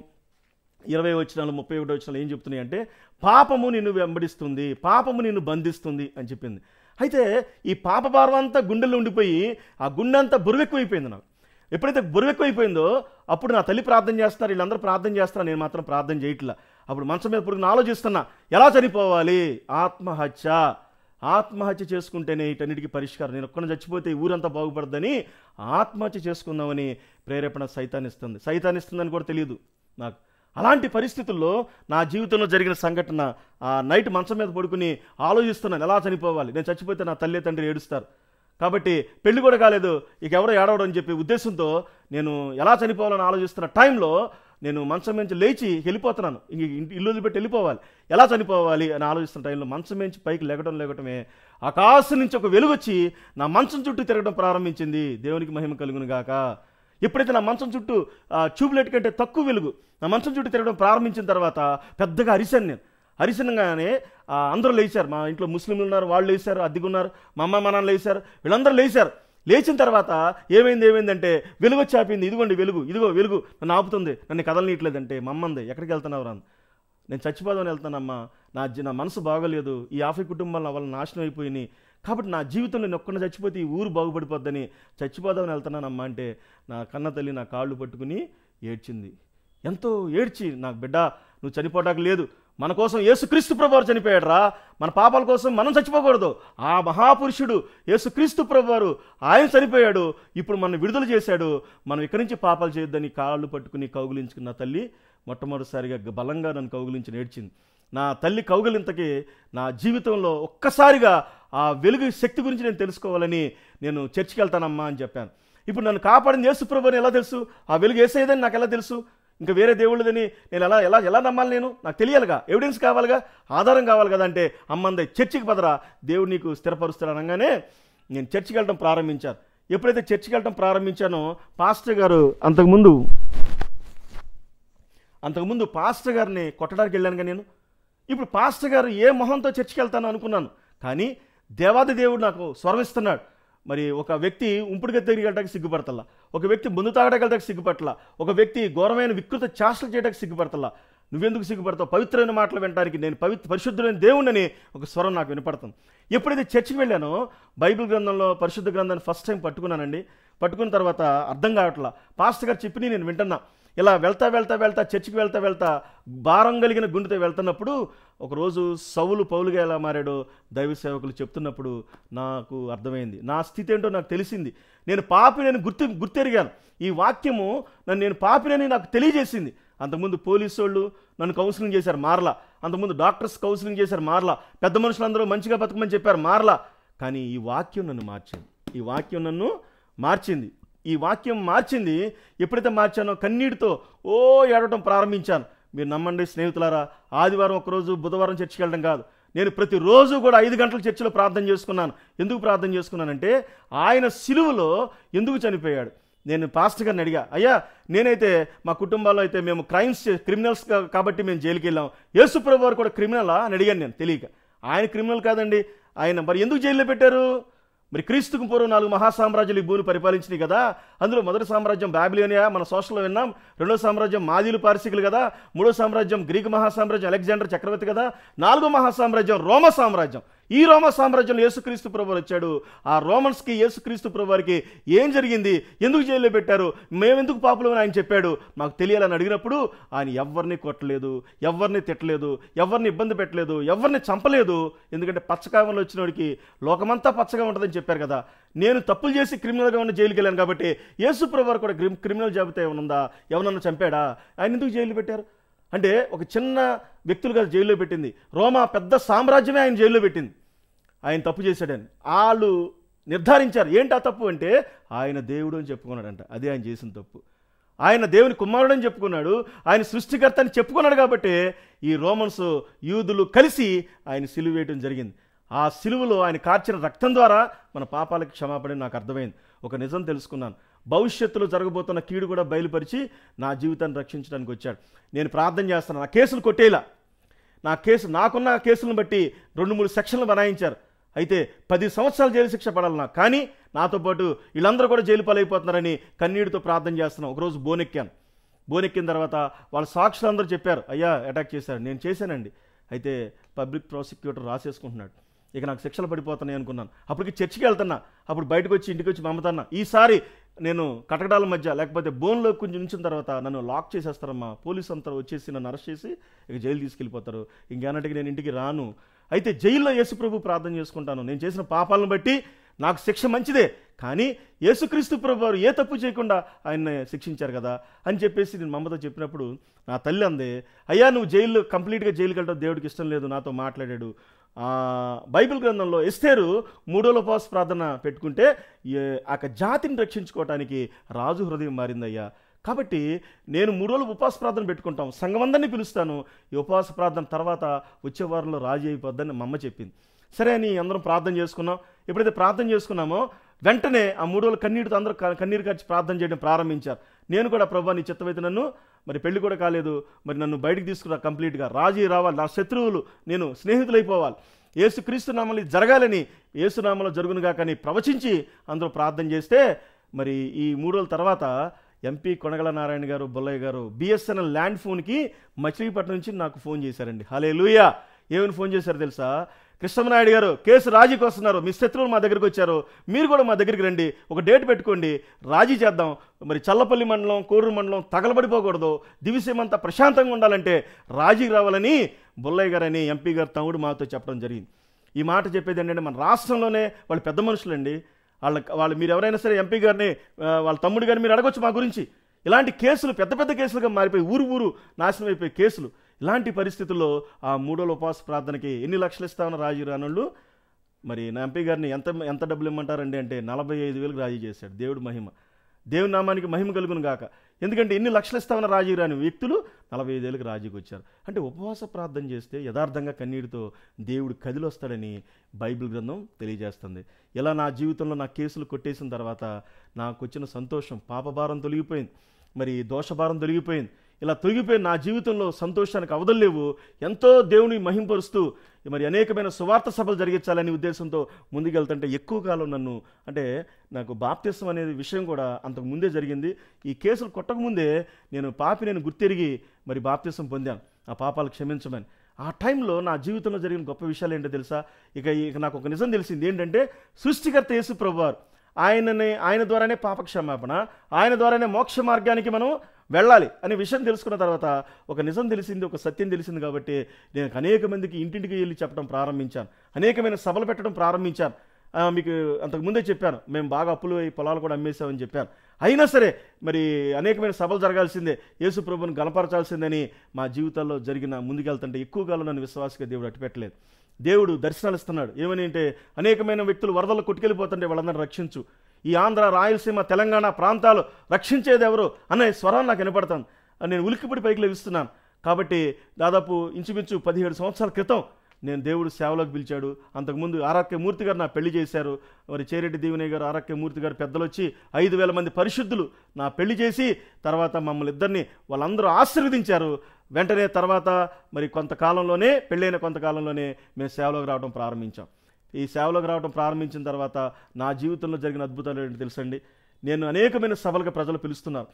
20 వచనాలు 31 వచనాలు ఏం చెప్తున్నాయి అంటే పాపము నిన్ను వెంబడిస్తుంది, పాపము నిన్ను బంధిస్తుంది అని చెప్పింది. అయితే ఈ పాప భారం అంతా గుండెల్లో ఉండిపోయి ఆ గుండె అంతా బురువెక్కువైపోయింది. నాకు ఎప్పుడైతే బురువెక్కువైపోయిందో అప్పుడు నా తల్లి ప్రార్థన చేస్తున్నారు, వీళ్ళందరూ ప్రార్థన చేస్తున్నారు, నేను మాత్రం ప్రార్థన చేయట్లా. అప్పుడు మంచం మీద పురుగుని ఆలోచిస్తున్నా ఎలా చనిపోవాలి, ఆత్మహత్య చేసుకుంటేనే వీటన్నిటికీ పరిష్కారం, నేను ఒక్కడిని చచ్చిపోతే ఈ ఊరంతా బాగుపడదని ఆత్మహత్య చేసుకుందామని ప్రేరేపణ సైతానిస్తుందని కూడా తెలియదు నాకు. అలాంటి పరిస్థితుల్లో నా జీవితంలో జరిగిన సంఘటన ఆ నైట్ మంచం మీద పడుకుని ఆలోచిస్తున్నాను ఎలా చనిపోవాలి, నేను చచ్చిపోతే నా తల్లి తండ్రి ఏడుస్తారు కాబట్టి పెళ్లి కూడా కాలేదు ఇక ఎవరో ఏడవడం అని చెప్పి ఉద్దేశంతో నేను ఎలా చనిపోవాలని ఆలోచిస్తున్న టైంలో నేను మంచం నుంచి లేచి వెళ్ళిపోతున్నాను, ఇంక ఇల్లు వదిలిపెట్టి వెళ్ళిపోవాలి, ఎలా చనిపోవాలి అని ఆలోచిస్తున్న టైంలో మంచం నుంచి పైకి లేగటమే ఆకాశం నుంచి ఒక వెలుగు వచ్చి నా మంచం చుట్టూ తిరగడం ప్రారంభించింది. దేవునికి మహిమ కలుగును గాక. ఎప్పుడైతే నా మంచం చుట్టూ ట్యూబ్లైట్ కంటే తక్కువ వెలుగు నా మంచం చుట్టూ తిరగడం ప్రారంభించిన తర్వాత పెద్దగా అరిశాను. నేను అరిసినగానే అందరూ లేచారు. మా ఇంట్లో ముస్లింలు ఉన్నారు, వాళ్ళు లేచారు, అద్దెకున్నారు, మా అమ్మ మా నాన్న లేచారు, వీళ్ళందరూ లేచారు. లేచిన తర్వాత ఏమైందంటే వెలుగు చాపింది. ఇదిగోండి వెలుగు, ఇదిగో వెలుగు నన్ను ఆపుతుంది, నన్ను కదలనీయట్లేదంటే మా అమ్మ అంది, ఎక్కడికి వెళ్తున్నావు రా? నేను చచ్చిపోదామని వెళ్తానమ్మా, నా మనసు బాగోలేదు, ఈ 50 కుటుంబాలు నా వల్ల నాశనం అయిపోయినాయి, కాబట్టి నా జీవితంలో నేను ఒక్కడిని చచ్చిపోతే ఈ ఊరు బాగుపడిపోద్దని చచ్చిపోదామని వెళ్తున్నానమ్మా అంటే నా కన్న తల్లి నా కాళ్ళు పట్టుకుని ఏడ్చింది. ఎంతో ఏడ్చి, నాకు బిడ్డ నువ్వు చనిపోవడానికి లేదు, మన కోసం యేసుక్రీస్తు ప్రభువారు చనిపోయాడు రా, మన పాపాల కోసం మనం చచ్చిపోకూడదు. ఆ మహాపురుషుడు యేసుక్రీస్తు ప్రభువారు ఆయన చనిపోయాడు, ఇప్పుడు మనం విడుదల చేశాడు, మనం ఇక్కడి నుంచి పాపాలు చేయొద్దని కాళ్ళు పట్టుకుని కౌగిలించుకున్న తల్లి మొట్టమొదటిసారిగా బలంగా నన్ను కౌగిలించి నేర్చింది. నా తల్లి కౌగిలింతకి నా జీవితంలో ఒక్కసారిగా ఆ వెలుగు శక్తి గురించి నేను తెలుసుకోవాలని నేను చర్చికి వెళ్తానమ్మా అని చెప్పాను. ఇప్పుడు నన్ను కాపాడింది యేసు ప్రభువు అని ఎలా తెలుసు? ఆ వెలుగు యేసయ్యదని నాకు ఎలా తెలుసు? ఇంకా వేరే దేవుళ్ళదని నేను ఎలా నమ్మాలి? నాకు తెలియాలిగా, ఎవిడెన్స్ కావాలిగా, ఆధారం కావాలి కదా. అంటే అమ్మంది చర్చికి పదరా, దేవుడు నీకు స్థిరపరుస్తాడు అనగానే నేను చర్చికి వెళ్ళడం ప్రారంభించాను. ఎప్పుడైతే చర్చికి వెళ్ళడం ప్రారంభించానో పాస్టర్ గారు అంతకుముందు పాస్టర్ గారిని కొట్టడానికి వెళ్ళానుగా నేను. ఇప్పుడు పాస్టర్ గారు ఏ మొహంతో చర్చికి వెళ్తాను అనుకున్నాను, కానీ దేవాది దేవుడు నాకు స్వరమిస్తున్నాడు. మరి ఒక వ్యక్తి ఉంపుడు దగ్గరికి వెళ్ళడానికి సిగ్గుపడతల్లా, ఒక వ్యక్తి ముందు తాగడానికి వెళ్ళడానికి సిగ్గుపడతలా, ఒక వ్యక్తి ఘోరమైన వికృత చేష్టలు చేయడానికి సిగ్గుపడతల్లా. నువ్వెందుకు సిగ్గుపడతావు? పవిత్రమైన మాటలు వినడానికి నేను పరిశుద్ధమైన దేవుణ్ణని ఒక స్వరం నాకు వినపడుతుంది. ఎప్పుడైతే చర్చికి వెళ్ళానో బైబిల్ గ్రంథంలో పరిశుద్ధ గ్రంథాన్ని ఫస్ట్ టైం పట్టుకున్నానండి. పట్టుకున్న తర్వాత అర్థం కావట్లా, పాస్టర్ గారు చెప్పి నేను వింటున్నా. ఇలా వెళ్తా చర్చికి వెళ్తా భారం కలిగిన గుండెతో వెళ్తున్నప్పుడు ఒకరోజు సౌలు పౌలుగా ఎలా మారాడో దైవ సేవకులు చెప్తున్నప్పుడు నాకు అర్థమైంది. నా స్థితి ఏంటో నాకు తెలిసింది. నేను పాపినని గుర్తెరిగాను. ఈ వాక్యము నేను పాపినని నాకు తెలియజేసింది. అంతకుముందు పోలీసు వాళ్ళు నన్ను కౌన్సిలింగ్ చేశారు, మారలా. అంతకుముందు డాక్టర్స్ కౌన్సిలింగ్ చేశారు, మారలా. పెద్ద మనుషులందరూ మంచిగా బతకమని చెప్పారు, మారలా. కానీ ఈ వాక్యం నన్ను మార్చింది. ఈ వాక్యం మార్చింది. ఎప్పుడైతే మార్చానో కన్నీటితో ఏడవటం ప్రారంభించాను. మీరు నమ్మండి స్నేహితులారా, ఆదివారం ఒకరోజు, బుధవారం చర్చికి వెళ్ళడం కాదు, నేను ప్రతిరోజు కూడా 5 గంటల చర్చిలో ప్రార్థన చేసుకున్నాను. ఎందుకు ప్రార్థన చేసుకున్నానంటే ఆయన సిలువలో ఎందుకు చనిపోయాడు. నేను పాస్టర్ గారిని అడిగా, అయ్యా నేనైతే మా కుటుంబాల్లో అయితే మేము క్రిమినల్స్ కాబట్టి మేము జైలుకి వెళ్ళాం, యేసు ప్రభువు వారు కూడా క్రిమినలా అని అడిగాను నేను తెలియక. ఆయన క్రిమినల్ కాదండి, ఆయన మరి ఎందుకు జైల్లో పెట్టారు? మరి క్రీస్తుకు పూర్వం 4 మహాసామ్రాజ్యాలు ఈ భూమిని పరిపాలించినాయి కదా. అందులో మొదటి సామ్రాజ్యం బాబిలోనియా, మన సోషల్లో విన్నాం. రెండో సామ్రాజ్యం మాదీలు పారసీకులు కదా. మూడో సామ్రాజ్యం గ్రీకు మహాసామ్రాజ్యం అలెగ్జాండర్ చక్రవర్తి కదా. 4వ మహాసామ్రాజ్యం రోమ సామ్రాజ్యం. ఈ రోమ సామ్రాజ్యంలో యేసుక్రీస్తు ప్రభువారు వచ్చాడు. ఆ రోమన్స్కి యేసుక్రీస్తు ప్రభువారికి ఏం జరిగింది, ఎందుకు జైల్లో పెట్టారు, మేమెందుకు పాపులం అని ఆయన చెప్పాడు. మాకు తెలియాలని అడిగినప్పుడు ఆయన ఎవరిని కొట్టలేదు, ఎవరిని తిట్టలేదు, ఎవరిని ఇబ్బంది పెట్టలేదు, ఎవరిని చంపలేదు. ఎందుకంటే పచ్చకామంలో వచ్చిన వాడికి లోకమంతా పచ్చగా ఉంటుందని చెప్పారు కదా. నేను తప్పులు చేసి క్రిమినల్గా ఉన్న జైలుకి వెళ్ళాను కాబట్టి యేసు ప్రభువారు కూడా క్రిమినల్ జాబితా ఏమైనా ఉందా, ఎవరన్నా చంపాడా, ఆయన ఎందుకు జైలు పెట్టారు? అంటే ఒక చిన్న వ్యక్తులుగా జైల్లో పెట్టింది రోమా పెద్ద సామ్రాజ్యమే ఆయన జైల్లో పెట్టింది. ఆయన తప్పు చేశాడని వాళ్ళు నిర్ధారించారు. ఏంటి ఆ తప్పు అంటే ఆయన దేవుడు అని చెప్పుకున్నాడంట. అదే ఆయన చేసిన తప్పు. ఆయన దేవుని కుమారుడు అని చెప్పుకున్నాడు, ఆయన సృష్టికర్త అని చెప్పుకున్నాడు. కాబట్టి ఈ రోమన్స్ యూదులు కలిసి ఆయన సిలువ వేయడం జరిగింది. ఆ సిలువలో ఆయన కార్చిన రక్తం ద్వారా మన పాపాలకు క్షమాపణ నాకు అర్థమైంది. ఒక నిజం తెలుసుకున్నాను, భవిష్యత్తులో జరగబోతున్న కీడు కూడా బయలుపరిచి నా జీవితాన్ని రక్షించడానికి వచ్చాడు. నేను ప్రార్థన చేస్తున్నాను, నా కేసులు కొట్టేలా. నాకున్న కేసులను బట్టి 2-3 సెక్షన్లు బనాయించారు. అయితే 10 సంవత్సరాలు జైలు శిక్ష పడాలి నాకు. కానీ నాతో పాటు వీళ్ళందరూ కూడా జైలు పాలైపోతున్నారని కన్నీటితో ప్రార్థన చేస్తున్నాను. ఒకరోజు బోనెక్కిన తర్వాత వాళ్ళ సాక్షులందరూ చెప్పారు, అయ్యా అటాక్ చేశారు. నేను చేశానండి. అయితే పబ్లిక్ ప్రాసిక్యూటర్ రాసేసుకుంటున్నాడు, ఇక నాకు శిక్షలు పడిపోతున్నాయి అనుకున్నాను. అప్పటికి చర్చికి వెళ్తున్నా, అప్పుడు బయటకు వచ్చి ఇంటికి వచ్చి మమ్మతన్నా, ఈసారి నేను కటకడాల మధ్య లేకపోతే బోన్లో కొంచెం ఉంచిన తర్వాత నన్ను లాక్ చేసేస్తారమ్మా, పోలీసు అంతా వచ్చేసి నన్ను అరెస్ట్ చేసి ఇక జైలు తీసుకెళ్ళిపోతారు, ఇంకేనాటికి నేను ఇంటికి రాను. అయితే జైల్లో యేసుప్రభు ప్రార్థన చేసుకుంటాను. నేను చేసిన పాపాలను బట్టి నాకు శిక్ష మంచిదే, కానీ యేసుక్రీస్తు ప్రభు వారు ఏ తప్పు చేయకుండా ఆయన్ని శిక్షించారు కదా అని చెప్పేసి నేను మమ్మతో చెప్పినప్పుడు నా తల్లి అందే, అయ్యా నువ్వు కంప్లీట్గా జైలుకి వెళ్ళడం దేవుడికి ఇష్టం లేదు, నాతో మాట్లాడాడు. బైబిల్ గ్రంథంలో ఎస్తేరు 3వ ఉపవాస ప్రార్థన పెట్టుకుంటే ఆ జాతిని రక్షించుకోవటానికి రాజు హృదయం మారిందయ్యా. కాబట్టి నేను 3 రోజులు ఉపవాస ప్రార్థన పెట్టుకుంటాం, సంఘమందరినీ పిలుస్తాను. ఈ ఉపవాస ప్రార్థన తర్వాత వచ్చే వారంలో రాజీ అయిపోద్దని మా అమ్మ చెప్పింది. సరే అని అందరం ప్రార్థన చేసుకున్నాం. ఎప్పుడైతే ప్రార్థన చేసుకున్నామో వెంటనే ఆ 3 రోజులు కన్నీటితో అందరూ కన్నీరు కార్చి ప్రార్థన చేయడం ప్రారంభించారు. నేను కూడా ప్రభువా నీ చిత్తమైతే నన్ను మరి పెళ్లి కూడా కాలేదు, మరి నన్ను బయటికి తీసుకురా కంప్లీట్గా, రాజీ రావాలి, నా శత్రువులు నేను స్నేహితులైపోవాలి, యేసుక్రీస్తు నామములో జరగాలని, యేసునామములో జరుగునుగా కానీ ప్రవచించి అందరూ ప్రార్థన చేస్తే మరి ఈ 3 రోజుల తర్వాత ఎంపీ కొనగల నారాయణ గారు, బొల్లయ్య గారు బిఎస్ఎన్ఎల్ ల్యాండ్ ఫోన్కి మచిలీపట్నం నుంచి నాకు ఫోన్ చేశారండి. హల్లెలూయా. ఏమని ఫోన్ చేశారు తెలుసా? కృష్ణమనాయుడు గారు కేసు రాజీకి వస్తున్నారు, మీ శత్రువులు మా దగ్గరికి వచ్చారు, మీరు కూడా మా దగ్గరికి రండి, ఒక డేట్ పెట్టుకోండి, రాజీ చేద్దాం, మరి చల్లపల్లి మండలం, కోడూరు మండలం తగలబడిపోకూడదు, దివిసీమంతా ప్రశాంతంగా ఉండాలంటే రాజీకి రావాలని బొల్లయ్య గారు అని ఎంపీ గారు తమ్ముడు మాతో చెప్పడం జరిగింది. ఈ మాట చెప్పేది ఏంటంటే మన రాష్ట్రంలోనే వాళ్ళు పెద్ద మనుషులండి, వాళ్ళు మీరు ఎవరైనా సరే ఎంపీ గారిని వాళ్ళ తమ్ముడు గారిని మీరు అడగొచ్చు మా గురించి. ఇలాంటి కేసులు పెద్ద పెద్ద కేసులుగా మారిపోయి ఊరు నాశనం అయిపోయి కేసులు. ఇలాంటి పరిస్థితుల్లో ఆ 3వ ఉపవాస ప్రార్థనకి ఎన్ని లక్షలు ఇస్తామని రాజీ రానోళ్ళు మరి నా ఎంపీ గారిని ఎంత డబ్బులు ఇమ్మంటారండి అంటే 45,000 రాజీ చేశాడు. దేవుడి మహిమ, దేవుని నామానికి మహిమ కలుగును గాక. ఎందుకంటే ఎన్ని లక్షలు ఇస్తామని రాజీ రాని వ్యక్తులు 45,000 రాజీకి వచ్చారు. అంటే ఉపవాస ప్రార్థన చేస్తే యథార్థంగా కన్నీటితో దేవుడు కదిలొస్తాడని బైబిల్ గ్రంథం తెలియజేస్తుంది. ఇలా నా జీవితంలో నా కేసులు కొట్టేసిన తర్వాత నాకు వచ్చిన సంతోషం, పాపభారం తొలగిపోయింది, మరి దోషభారం తొలగిపోయింది. ఇలా తొలగిపోయిన నా జీవితంలో సంతోషానికి అవధులేవు. ఎంతో దేవుని మహింపరుస్తూ మరి అనేకమైన సువార్త సభలు జరిగించాలనే ఉద్దేశంతో ముందుకెళ్తుంటే ఎక్కువ కాలం నాకు బాప్తిసం అనే విషయం కూడా అంతకు ముందే జరిగింది. ఈ కేసులు కొట్టకముందే నేను గుర్తెరిగి మరి బాప్తిసం పొందాను, ఆ పాపాలు క్షమించమని. ఆ టైంలో నా జీవితంలో జరిగిన గొప్ప విషయాలు ఏంటో తెలుసా? ఇక నాకు ఒక నిజం తెలిసింది ఏంటంటే, సృష్టికర్త యేసు ప్రభువారు ఆయన ద్వారానే పాపక్షమాపణ, ఆయన ద్వారానే మోక్ష మార్గానికి మనం వెళ్ళాలి అనే విషయం తెలుసుకున్న తర్వాత ఒక నిజం తెలిసింది, ఒక సత్యం తెలిసింది. కాబట్టి నేను అనేక మందికి ఇంటింటికి వెళ్ళి చెప్పడం ప్రారంభించాను, అనేకమైన సభలు పెట్టడం ప్రారంభించాను. మీకు అంతకుముందే చెప్పాను, మేము బాగా అప్పులు అయ్యి పొలాలు కూడా అమ్మేశామని చెప్పాను. అయినా సరే మరి అనేకమైన సభలు జరగాల్సిందే, యేసు ప్రభువును గణపరచాల్సిందని మా జీవితాల్లో ముందుకెళ్తుంటే ఎక్కువ కాలం నన్ను విశ్వాసగా దేవుడు అట్టుపెట్టలేదు. దేవుడు దర్శనాలు ఇస్తున్నాడు. ఏమని అంటే, అనేకమైన వ్యక్తులు వరదల్లో కొట్టుకెళ్ళిపోతుంటే వాళ్ళందరినీ రక్షించు, ఈ ఆంధ్ర, రాయలసీమ, తెలంగాణ ప్రాంతాలు రక్షించేది ఎవరు అనే స్వరం నాకు వినపడతాను. నేను ఉలిక్కిపడి పైకి లేవిస్తున్నాను. కాబట్టి దాదాపు ఇంచుమించు 17 సంవత్సరాల క్రితం నేను దేవుడు సేవలోకి పిలిచాడు. అంతకుముందు ఆర్కే మూర్తి గారు నా పెళ్లి చేశారు. మరి చేరెడ్డి దీవెనయ్య గారు, ఆర్కే మూర్తి గారు పెద్దలు వచ్చి 5,000 మంది పరిశుద్ధులు నా పెళ్లి చేసి తర్వాత మమ్మల్ని ఇద్దరిని వాళ్ళందరూ ఆశీర్వదించారు. వెంటనే తర్వాత మరి కొంతకాలంలోనే పెళ్ళైన కొంతకాలంలోనే మేము సేవలోకి రావడం ప్రారంభించాం. ఈ సేవలోకి రావడం ప్రారంభించిన తర్వాత నా జీవితంలో జరిగిన అద్భుతాలు ఏంటో తెలుసండి. నేను అనేకమైన సభలుగా ప్రజలు పిలుస్తున్నారు,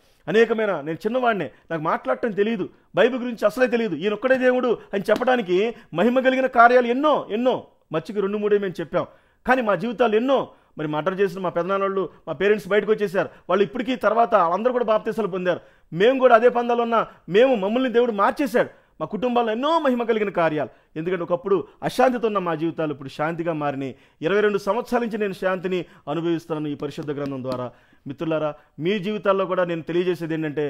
నేను చిన్నవాడినే, నాకు మాట్లాడటం తెలియదు, బైబిల్ గురించి అసలే తెలియదు, ఈయన ఒక్కడే దేవుడు అని చెప్పడానికి మహిమ కలిగిన కార్యాలు ఎన్నో మచ్చికి 2-3 మేము చెప్పాం. కానీ మా జీవితాలు ఎన్నో, మరి మర్డర్ చేసిన మా పెదనాన్నోళ్ళు, మా పేరెంట్స్ బయటకు వచ్చేసారు, వాళ్ళు ఇప్పటికీ తర్వాత అందరూ కూడా బాప్తీసాలు పొందారు. మేము కూడా అదే పందాలు ఉన్నా మమ్మల్ని దేవుడు మార్చేశాడు. మా కుటుంబాల్లో ఎన్నో మహిమ కలిగిన కార్యాలు. ఎందుకంటే ఒకప్పుడు అశాంతితో ఉన్న మా జీవితాలు ఇప్పుడు శాంతిగా మారినాయి. 22 సంవత్సరాల నుంచి నేను శాంతిని అనుభవిస్తున్నాను ఈ పరిశుద్ధ గ్రంథం ద్వారా. మిత్రులారా, మీ జీవితాల్లో కూడా నేను తెలియజేసేది ఏంటంటే,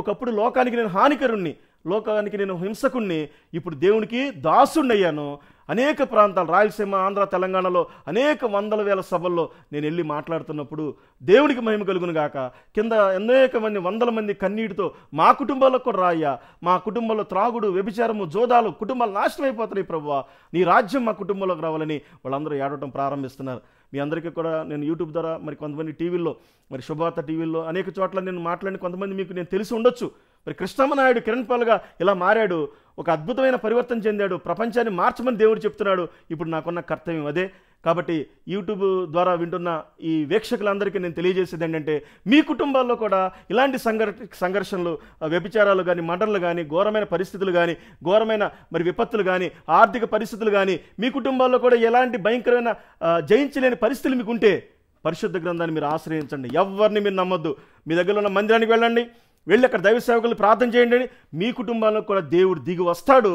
ఒకప్పుడు లోకానికి నేను హానికరుణ్ణి, లోకానికి నేను హింసకుణ్ణి, ఇప్పుడు దేవునికి దాసుణ్ణి అయ్యాను. అనేక ప్రాంతాలు, రాయలసీమ, ఆంధ్ర, తెలంగాణలో అనేక 100,000 సభల్లో నేను వెళ్ళి మాట్లాడుతున్నప్పుడు దేవునికి మహిమ కలుగును గాక. కింద అనేక మంది 100 మంది కన్నీటితో, మా కుటుంబాల్లో కూడా రాయ్యా, మా కుటుంబంలో త్రాగుడు, వ్యభిచారము, జోదాలు, కుటుంబాలు నాశనం అయిపోతున్నాయి ప్రభువా, నీ రాజ్యం మా కుటుంబంలోకి రావాలని వాళ్ళందరూ ఏడవటం ప్రారంభిస్తున్నారు. మీ అందరికీ కూడా నేను యూట్యూబ్ ద్వారా, మరి కొంతమంది టీవీల్లో, మరి శుభవార్త టీవీల్లో అనేక చోట్ల నేను మాట్లాడిన కొంతమంది మీకు నేను తెలిసి ఉండొచ్చు. మరి కృష్ణమనాయుడు కిరణ్ పాల్గా ఇలా మారాడు, ఒక అద్భుతమైన పరివర్తన చెందాడు, ప్రపంచాన్ని మార్చమని దేవుడు చెప్తున్నాడు. ఇప్పుడు నాకున్న కర్తవ్యం అదే. కాబట్టి యూట్యూబ్ ద్వారా వింటున్న ఈ వీక్షకులందరికీ నేను తెలియజేసేది ఏంటంటే, మీ కుటుంబాల్లో కూడా ఇలాంటి సంఘర్షణలు, వ్యభిచారాలు కానీ, మర్డర్లు కానీ, ఘోరమైన పరిస్థితులు కానీ, ఘోరమైన మరి విపత్తులు కానీ, ఆర్థిక పరిస్థితులు కానీ, మీ కుటుంబాల్లో కూడా ఎలాంటి భయంకరమైన జయించలేని పరిస్థితులు మీకు ఉంటే పరిశుద్ధ గ్రంథాన్ని మీరు ఆశ్రయించండి. ఎవరిని మీరు నమ్మొద్దు. మీ దగ్గర ఉన్న మందిరానికి వెళ్ళి అక్కడ దైవ సేవకులు ప్రార్థన చేయండి. మీ కుటుంబాల్లో కూడా దేవుడు దిగి వస్తాడు.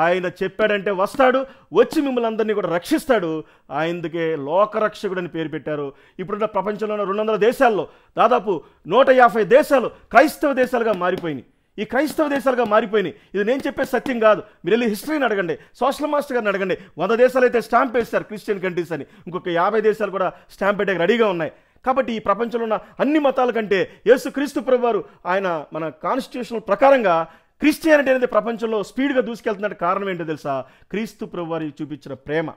ఆయన చెప్పాడంటే వస్తాడు, వచ్చి మిమ్మల్ని అందరినీ కూడా రక్షిస్తాడు. ఆయనకే లోకరక్షకుడు అని పేరు పెట్టారు. ఇప్పుడున్న ప్రపంచంలో ఉన్న 200 దేశాల్లో దాదాపు 150 దేశాలు క్రైస్తవ దేశాలుగా మారిపోయినాయి. ఈ క్రైస్తవ దేశాలుగా మారిపోయినాయి. ఇది నేను చెప్పే సత్యం కాదు. మీరు వెళ్ళి హిస్టరీని అడగండి, సోషల్ మాస్టర్ గారిని అడగండి. 100 దేశాలు అయితే స్టాంప్ వేస్తారు క్రిస్టియన్ కంట్రీస్ అని, ఇంకొక 50 దేశాలు కూడా స్టాంప్ పెట్టే రెడీగా ఉన్నాయి. కాబట్టి ఈ ప్రపంచంలో ఉన్న అన్ని మతాల కంటే యేసుక్రీస్తు ప్రభువారు ఆయన మన కాన్స్టిట్యూషన్ ప్రకారంగా క్రిస్టియానిటీ అనేది ప్రపంచంలో స్పీడ్గా దూసుకెళ్తున్న కారణం ఏంటో తెలుసా? క్రీస్తు ప్రభువారు చూపించిన ప్రేమ.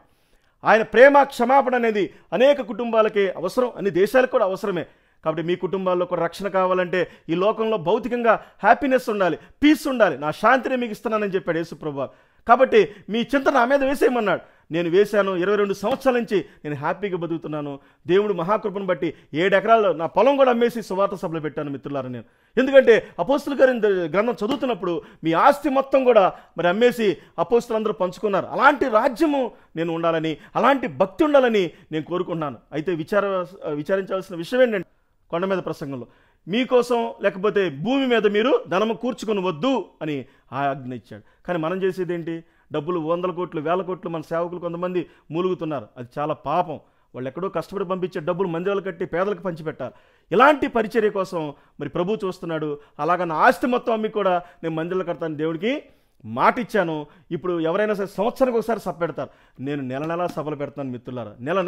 ఆయన ప్రేమ, క్షమాపణ అనేది అనేక కుటుంబాలకే అవసరం, అన్ని దేశాలకు కూడా అవసరమే. కాబట్టి మీ కుటుంబాల్లో కూడా రక్షణ కావాలంటే ఈ లోకంలో భౌతికంగా హ్యాపీనెస్ ఉండాలి, పీస్ ఉండాలి, నా శాంతిని మీకు ఇస్తున్నానని చెప్పాడు యేసు ప్రభువు. కాబట్టి మీ చింత నా మీద వేసేయమన్నాడు. నేను వేశాను. 22 సంవత్సరాల నుంచి నేను హ్యాపీగా బతుకుతున్నాను. దేవుడు మహాకృపను బట్టి 7 ఎకరాలు నా పొలం కూడా అమ్మేసి సువార్త సభలో పెట్టాను మిత్రులారా నేను. ఎందుకంటే అపోస్తుల గ్రంథం చదువుతున్నప్పుడు మీ ఆస్తి మొత్తం కూడా మరి అమ్మేసి అపోస్తులందరూ పంచుకున్నారు. అలాంటి రాజ్యము నేను ఉండాలని, అలాంటి భక్తి ఉండాలని నేను కోరుకుంటున్నాను. అయితే విచారించాల్సిన విషయం ఏంటంటే, కొండ మీద ప్రసంగంలో మీకోసం లేకపోతే భూమి మీద మీరు ధనము కూర్చుకొని వద్దు అని ఆజ్ఞ ఇచ్చాడు. కానీ మనం చేసేది ఏంటి? డబ్బులు 100 కోట్లు 1000 కోట్లు మన సేవకులు కొంతమంది మూలుగుతున్నారు. అది చాలా పాపం. వాళ్ళు ఎక్కడో కష్టపడి పంపించే డబ్బులు మందిరాలు కట్టి పేదలకు పంచిపెట్టాలి. ఇలాంటి పరిచర్య కోసం మరి ప్రభు చూస్తున్నాడు. అలాగా నా ఆస్తి మొత్తం అమ్మి కూడా నేను మందిరాలు కడతాను దేవుడికి మాట ఇచ్చాను. ఇప్పుడు ఎవరైనా సరే సంవత్సరానికి ఒకసారి సభ పెడతారు. నేను నెల నెలా సభలు పెడతాను మిత్రులారా. నెల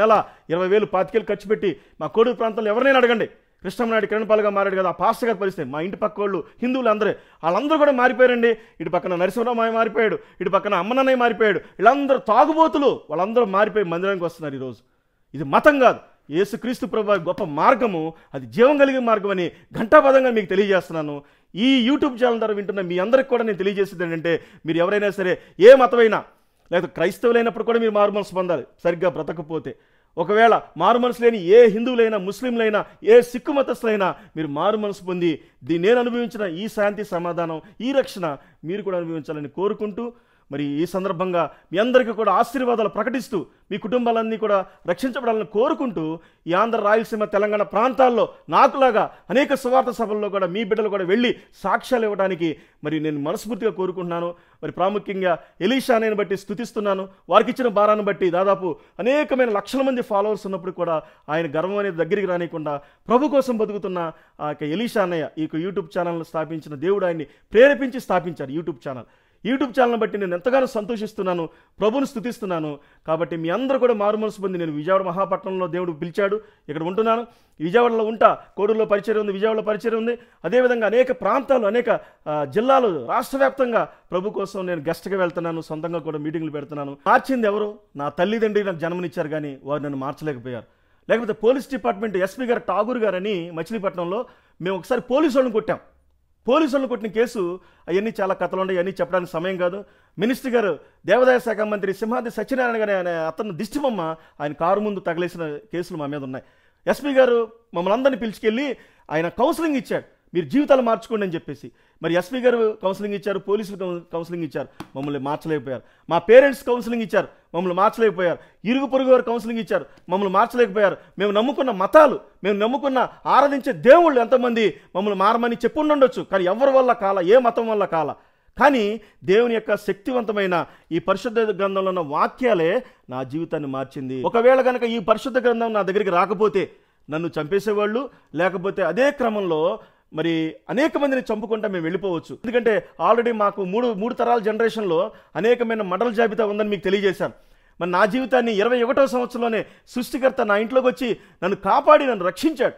20,000 25,000 ఖర్చు పెట్టి మా కోడూరు ప్రాంతంలో ఎవరైనా అడగండి. కృష్ణమనాయుడు కిరణపాలుగా మారాడు కదా, ఆ పాస్టర్ గారి పరిస్థితి. మా ఇంటి పక్క వాళ్ళు హిందువులు వాళ్ళందరూ కూడా మారిపోయారండి. ఇటు పక్కన నరసింహరామయ్య మారిపోయాడు, ఇటు పక్కన అమ్మనన్నయ్య మారిపోయాడు. వీళ్ళందరూ తాగుబోతులు, వాళ్ళందరూ మారిపోయి మందిరానికి వస్తున్నారు ఈరోజు. ఇది మతం కాదు, యేసుక్రీస్తు ప్రభువు గొప్ప మార్గము, అది జీవం కలిగే మార్గం అని ఘంటాపదంగా మీకు తెలియజేస్తున్నాను. ఈ యూట్యూబ్ ఛానల్ ద్వారా వింటున్న మీ అందరికి కూడా నేను తెలియజేసేది ఏంటంటే, మీరు ఎవరైనా సరే ఏ మతమైనా, లేకపోతే క్రైస్తవులైనప్పుడు కూడా మీరు మారు మనసు పొందాలి సరిగ్గా బ్రతకపోతే. ఒకవేళ మారు మనసు లేని ఏ హిందువులైనా, ముస్లింలైనా, ఏ సిక్కు మతస్థులైనా మీరు మారు మనసు పొంది నేను అనుభవించిన ఈ శాంతి, సమాధానం, ఈ రక్షణ మీరు కూడా అనుభవించాలని కోరుకుంటూ, మరి ఈ సందర్భంగా మీ అందరికీ కూడా ఆశీర్వాదాలు ప్రకటిస్తూ, మీ కుటుంబాలన్నీ కూడా రక్షించబడాలని కోరుకుంటూ, ఈ ఆంధ్ర, రాయలసీమ, తెలంగాణ ప్రాంతాల్లో నాకులాగా అనేక సువార్త సభల్లో కూడా మీ బిడ్డలు కూడా వెళ్ళి సాక్ష్యాలు ఇవ్వడానికి మరి నేను మనస్ఫూర్తిగా కోరుకుంటున్నాను. మరి ప్రాముఖ్యంగా ఎలీషా అనేని బట్టి స్తుతిస్తున్నాను. వారికి ఇచ్చిన భారాన్ని బట్టి దాదాపు అనేకమైన లక్షల మంది ఫాలోవర్స్ ఉన్నప్పుడు కూడా ఆయన గర్వం అనేది దగ్గరికి రానియకుండా ప్రభు కోసం బతుకుతున్న ఆ యొక్క ఎలీషా అన్నయ్య ఈ యూట్యూబ్ ఛానల్ను స్థాపించిన దేవుడు ఆయన్ని ప్రేరేపించి స్థాపించారు. యూట్యూబ్ ఛానల్ బట్టి నేను ఎంతగానో సంతోషిస్తున్నాను, ప్రభుని స్తుతిస్తున్నాను. కాబట్టి మీ అందరూ కూడా మారు మనసు పొంది, నేను విజయవాడ మహాపట్నంలో దేవుడు పిలిచాడు, ఇక్కడ ఉంటున్నాను. విజయవాడలో ఉంటా, కోడూరులో పరిచయం ఉంది, విజయవాడలో పరిచయం ఉంది. అదేవిధంగా అనేక ప్రాంతాలు, అనేక జిల్లాలు, రాష్ట్ర వ్యాప్తంగా ప్రభు కోసం నేను గెస్ట్గా వెళ్తున్నాను. సొంతంగా కూడా మీటింగ్లు పెడుతున్నాను. మార్చింది ఎవరు? నా తల్లిదండ్రులు నాకు జన్మనిచ్చారు, కానీ వారు నన్ను మార్చలేకపోయారు. లేకపోతే పోలీస్ డిపార్ట్మెంట్ ఎస్పీ గారు ఠాగూర్ గారని మచిలీపట్నంలో మేము ఒకసారి పోలీసు వాళ్ళని కొట్టాం. పోలీసు వాళ్ళని కొట్టిన కేసు అవన్నీ చాలా కథలు ఉన్నాయి, అవన్నీ చెప్పడానికి సమయం కాదు. మినిస్టర్ గారు, దేవాదాయ శాఖ మంత్రి సింహాద్రి సత్యనారాయణ గారు అతను దిష్టిబొమ్మ ఆయన కారు ముందు తగిలేసిన కేసులు మా మీద ఉన్నాయి. ఎస్పీ గారు మమ్మల్ని అందరినీ పిలిచుకెళ్ళి ఆయన కౌన్సిలింగ్ ఇచ్చాడు, మీరు జీవితాలు మార్చుకోండి అని చెప్పేసి. మరి ఎస్పీ గారు కౌన్సిలింగ్ ఇచ్చారు, పోలీసులు కౌన్సిలింగ్ ఇచ్చారు, మమ్మల్ని మార్చలేకపోయారు. మా పేరెంట్స్ కౌన్సిలింగ్ ఇచ్చారు, మమ్మల్ని మార్చలేకపోయారు. ఇరుగు పొరుగు వారు కౌన్సిలింగ్ ఇచ్చారు, మమ్మల్ని మార్చలేకపోయారు. మేము నమ్ముకున్న మతాలు, మేము నమ్ముకున్న ఆరాధించే దేవుళ్ళు ఎంతమంది మమ్మల్ని మారమని చెప్పుండొచ్చు, కానీ ఎవరి వల్ల కాల, ఏ మతం వల్ల కాల. కానీ దేవుని యొక్క శక్తివంతమైన ఈ పరిశుద్ధ గ్రంథంలో ఉన్న వాక్యాలే నా జీవితాన్ని మార్చింది. ఒకవేళ కనుక ఈ పరిశుద్ధ గ్రంథం నా దగ్గరికి రాకపోతే నన్ను చంపేసేవాళ్ళు, లేకపోతే అదే క్రమంలో మరి అనేక మందిని చంపుకుంటా మేము వెళ్ళిపోవచ్చు. ఎందుకంటే ఆల్రెడీ మాకు మూడు తరాల జనరేషన్లో అనేకమైన మడల జాబితా ఉందని మీకు తెలియజేశాను. మరి నా జీవితాన్ని 21వ సంవత్సరంలోనే సృష్టికర్త నా ఇంట్లోకి వచ్చి నన్ను కాపాడి నన్ను రక్షించాడు,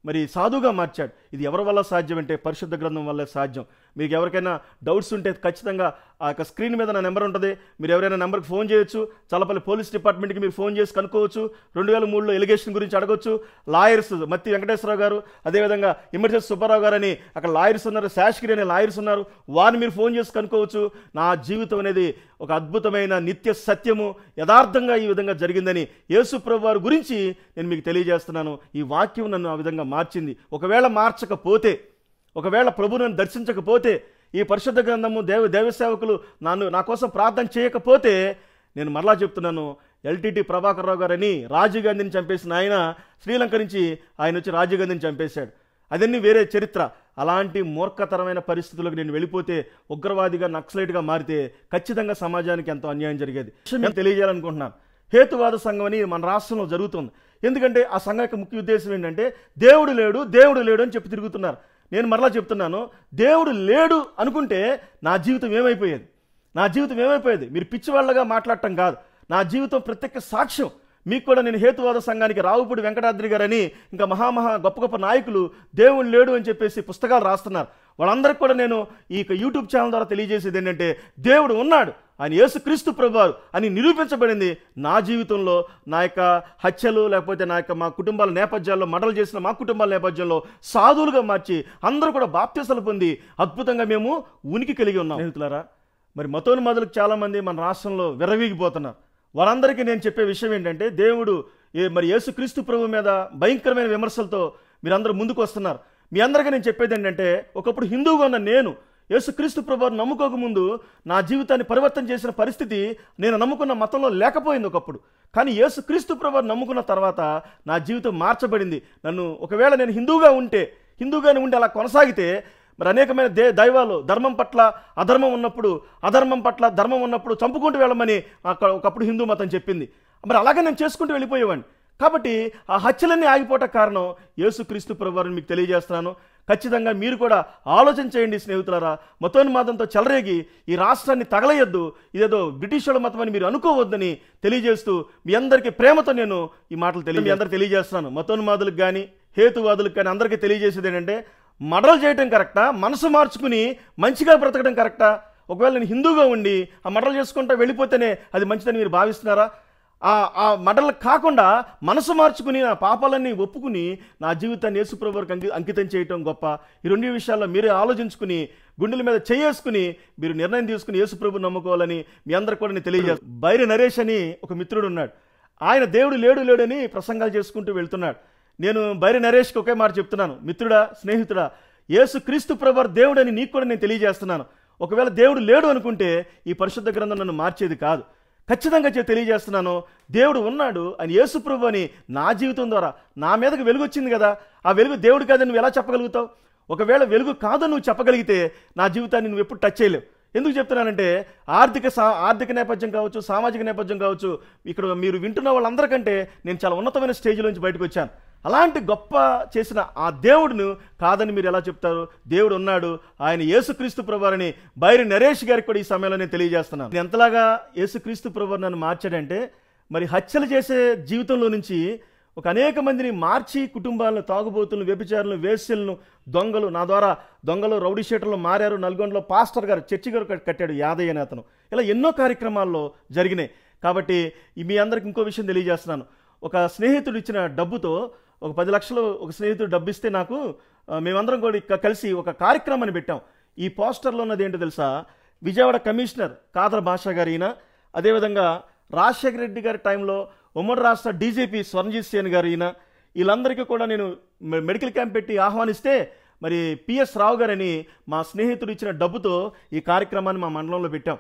మరి సాధుగా మార్చాడు. ఇది ఎవరి వల్ల సాధ్యం అంటే పరిశుద్ధ గ్రంథం వల్లే సాధ్యం. మీకు ఎవరికైనా డౌట్స్ ఉంటే ఖచ్చితంగా ఆ యొక్క స్క్రీన్ మీద నా నెంబర్ ఉంటుంది, మీరు ఎవరైనా నెంబర్కి ఫోన్ చేయొచ్చు. చల్లపల్లి పోలీస్ డిపార్ట్మెంట్కి మీరు ఫోన్ చేసి కనుక్కోవచ్చు. 2003లో ఎలిగేషన్ గురించి అడగొచ్చు. లాయర్స్ మత్తి వెంకటేశ్వరరావు గారు, అదేవిధంగా ఇమ్మర్జెన్సీ సుబ్బారావు గారు అని అక్కడ లాయర్స్ ఉన్నారు, శాషగిరి అనే లాయర్స్ ఉన్నారు, వారిని మీరు ఫోన్ చేసి కనుక్కోవచ్చు. నా జీవితం అనేది ఒక అద్భుతమైన నిత్య సత్యము, యథార్థంగా ఈ విధంగా జరిగిందని యేసు ప్రభు వారి గురించి నేను మీకు తెలియజేస్తున్నాను. ఈ వాక్యం నన్ను ఆ విధంగా మార్చింది. ఒకవేళ మార్చకపోతే, ఒకవేళ ప్రభు నన్ను దర్శించకపోతే, ఈ పరిశుద్ధ గ్రంథము దేవసేవకులు నా కోసం ప్రార్థన చేయకపోతే, నేను మరలా చెప్తున్నాను, ఎల్టీటీ ప్రభాకర్ రావు గారని రాజీవ్ గాంధీని చంపేసిన ఆయన శ్రీలంక నుంచి ఆయన వచ్చి రాజీవ్ గాంధీని చంపేశాడు. అదన్నీ వేరే చరిత్ర. అలాంటి మూర్ఖతరమైన పరిస్థితులకు నేను వెళ్ళిపోతే, ఉగ్రవాదిగా, నక్సలైట్గా మారితే ఖచ్చితంగా సమాజానికి ఎంతో అన్యాయం జరిగేది. నేను తెలియజేయాలనుకుంటున్నాను. హేతువాద సంఘం అని మన రాష్ట్రంలో జరుగుతుంది. ఎందుకంటే ఆ సంఘం యొక్క ముఖ్య ఉద్దేశం ఏంటంటే దేవుడు లేడు అని చెప్పి తిరుగుతున్నారు. నేను మరలా చెప్తున్నాను, దేవుడు లేడు అనుకుంటే నా జీవితం ఏమైపోయేది? మీరు పిచ్చివాళ్ళగా మాట్లాడటం కాదు, నా జీవితం ప్రత్యేక సాక్ష్యం. మీకు కూడా నేను హేతువాద సంఘానికి రావుపూడి వెంకటాద్రి గారని ఇంకా మహా గొప్ప నాయకులు దేవుడు లేడు అని చెప్పేసి పుస్తకాలు రాస్తున్నారు. వాళ్ళందరికీ కూడా నేను ఈ యూట్యూబ్ ఛానల్ ద్వారా తెలియజేసేది ఏంటంటే దేవుడు ఉన్నాడు, ఆయన యేసుక్రీస్తు ప్రభువారు అని నిరూపించబడింది నా జీవితంలో. నా యొక్క హత్యలు లేకపోతే నా యొక్క మా కుటుంబాల నేపథ్యాల్లో మర్డర్లు చేసిన మా కుటుంబాల నేపథ్యంలో సాధువులుగా మార్చి అందరూ కూడా బాప్తిసాలు పొంది అద్భుతంగా మేము ఉనికి కలిగి ఉన్నాం. స్నేహితులారా, మరి మతోన్మాదులకు చాలామంది మన రాష్ట్రంలో విర్రవీగిపోతున్నారు. వారందరికీ నేను చెప్పే విషయం ఏంటంటే దేవుడు మరి యేసుక్రీస్తు ప్రభు మీద భయంకరమైన విమర్శలతో మీరందరూ ముందుకు వస్తున్నారు. మీ అందరికీ నేను చెప్పేది ఏంటంటే ఒకప్పుడు హిందువుగా ఉన్న నేను యేసుక్రీస్తు ప్రభువుని నమ్ముకోకముందు నా జీవితాన్ని పరివర్తన చేసిన పరిస్థితి నేను నమ్ముకున్న మతంలో లేకపోయింది ఒకప్పుడు. కానీ యేసుక్రీస్తు ప్రభువుని నమ్ముకున్న తర్వాత నా జీవితం మార్చబడింది. నన్ను ఒకవేళ నేను హిందూగానే ఉండి అలా కొనసాగితే మరి అనేకమైన దైవాలు ధర్మం పట్ల అధర్మం ఉన్నప్పుడు, అధర్మం పట్ల ధర్మం ఉన్నప్పుడు చంపుకుంటూ వెళ్ళమని ఒకప్పుడు హిందూ మతం చెప్పింది. మరి అలాగే నేను చేసుకుంటూ వెళ్ళిపోయేవాడిని. కాబట్టి ఆ హత్యలన్నీ ఆగిపోవట కారణం యేసుక్రీస్తు ప్రభువుని మీకు తెలియజేస్తున్నాను. ఖచ్చితంగా మీరు కూడా ఆలోచన చేయండి స్నేహితులారా. మతోన్మాదంతో చెలరేగి ఈ రాష్ట్రాన్ని తగలయొద్దు, ఇదేదో బ్రిటిష్ వాళ్ళ మతం అని మీరు అనుకోవద్దని తెలియజేస్తూ మీ అందరికీ ప్రేమతో నేను ఈ మాటలు మీ అందరికీ తెలియజేస్తున్నాను. మతోన్మాదులకు కానీ హేతువాదులకు కానీ అందరికీ తెలియజేసేది ఏంటంటే మర్డర్ చేయటం కరెక్టా, మనసు మార్చుకుని మంచిగా బ్రతకడం కరెక్టా? ఒకవేళ నేను హిందూగా ఉండి ఆ మర్డర్ చేసుకుంటా వెళ్ళిపోతేనే అది మంచిదని మీరు భావిస్తున్నారా? ఆ మర్డర్లు కాకుండా మనసు మార్చుకుని నా పాపాలన్నీ ఒప్పుకుని నా జీవితాన్ని యేసుప్రభువుకి అంకితం చేయటం గొప్ప. ఈ రెండు విషయాల్లో మీరే ఆలోచించుకుని గుండెల మీద చేసుకుని మీరు నిర్ణయం తీసుకుని యేసుప్రభుని నమ్ముకోవాలని మీ అందరికి కూడా నేను తెలియజేస్తాను. బైరి నరేష్ అని ఒక మిత్రుడు ఉన్నాడు. ఆయన దేవుడు లేడని ప్రసంగాలు చేసుకుంటూ వెళ్తున్నాడు. నేను బైరి నరేష్కి ఒకే మాట చెప్తున్నాను, మిత్రుడా, స్నేహితుడా, యేసుక్రీస్తు ప్రభువు దేవుడు అని నీకు కూడా నేను తెలియజేస్తున్నాను. ఒకవేళ దేవుడు లేడు అనుకుంటే ఈ పరిశుద్ధ గ్రంథం నన్ను మార్చేది కాదు. ఖచ్చితంగా తెలియజేస్తున్నాను, దేవుడు ఉన్నాడు అని యేసుప్రభు అని నా జీవితం ద్వారా నా మీదకి వెలుగు వచ్చింది కదా. ఆ వెలుగు దేవుడు కాదని నువ్వు ఎలా చెప్పగలుగుతావు? ఒకవేళ వెలుగు కాదని నువ్వు చెప్పగలిగితే నా జీవితాన్ని నువ్వు ఎప్పుడు టచ్ చేయలేవు. ఎందుకు చెప్తున్నానంటే ఆర్థిక నేపథ్యం కావచ్చు, సామాజిక నేపథ్యం కావచ్చు, ఇక్కడ మీరు వింటున్న వాళ్ళందరికంటే నేను చాలా ఉన్నతమైన స్టేజ్లోంచి బయటకు వచ్చాను. అలాంటి గొప్ప చేసిన ఆ దేవుడును కాదని మీరు ఎలా చెప్తారు? దేవుడు ఉన్నాడు, ఆయన యేసుక్రీస్తు ప్రభువుని బైరి నరేష్ గారికి కూడా ఈ సమయంలో నేను తెలియజేస్తున్నాను. ఎంతలాగా యేసుక్రీస్తు ప్రభువు నన్ను మార్చాడంటే మరి హత్యలు చేసే జీవితంలో నుంచి ఒక అనేక మందిని మార్చి కుటుంబాలను, తాగుబోతులను, వ్యభిచారులను, వేశ్యలను, దొంగలు, నా ద్వారా దొంగలు, రౌడీ షీటర్లు మారారు. నల్గొండలో పాస్టర్ గారు, చర్చి గారు కట్టాడు, యాదయ్య అనే అతను. ఇలా ఎన్నో కార్యక్రమాల్లో జరిగినాయి. కాబట్టి మీ అందరికి ఇంకో విషయం తెలియజేస్తున్నాను. ఒక స్నేహితుడు ఇచ్చిన డబ్బుతో ఒక 10 లక్షలు ఒక స్నేహితుడు డబ్బు ఇస్తే నాకు మేమందరం కూడా కలిసి ఒక కార్యక్రమాన్ని పెట్టాం. ఈ పోస్టర్లో ఉన్నది ఏంటో తెలుసా? విజయవాడ కమిషనర్ కాదర్ భాషా గారు ఈయన, అదేవిధంగా రాజశేఖర రెడ్డి గారి టైంలో ఉమ్మడి రాష్ట్ర డీజీపీ స్వర్ణజిత్ సేన్ గారు ఈయన, వీళ్ళందరికీ కూడా నేను మెడికల్ క్యాంప్ పెట్టి ఆహ్వానిస్తే మరి పిఎస్ రావు గారని మా స్నేహితుడు ఇచ్చిన డబ్బుతో ఈ కార్యక్రమాన్ని మా మండలంలో పెట్టాం.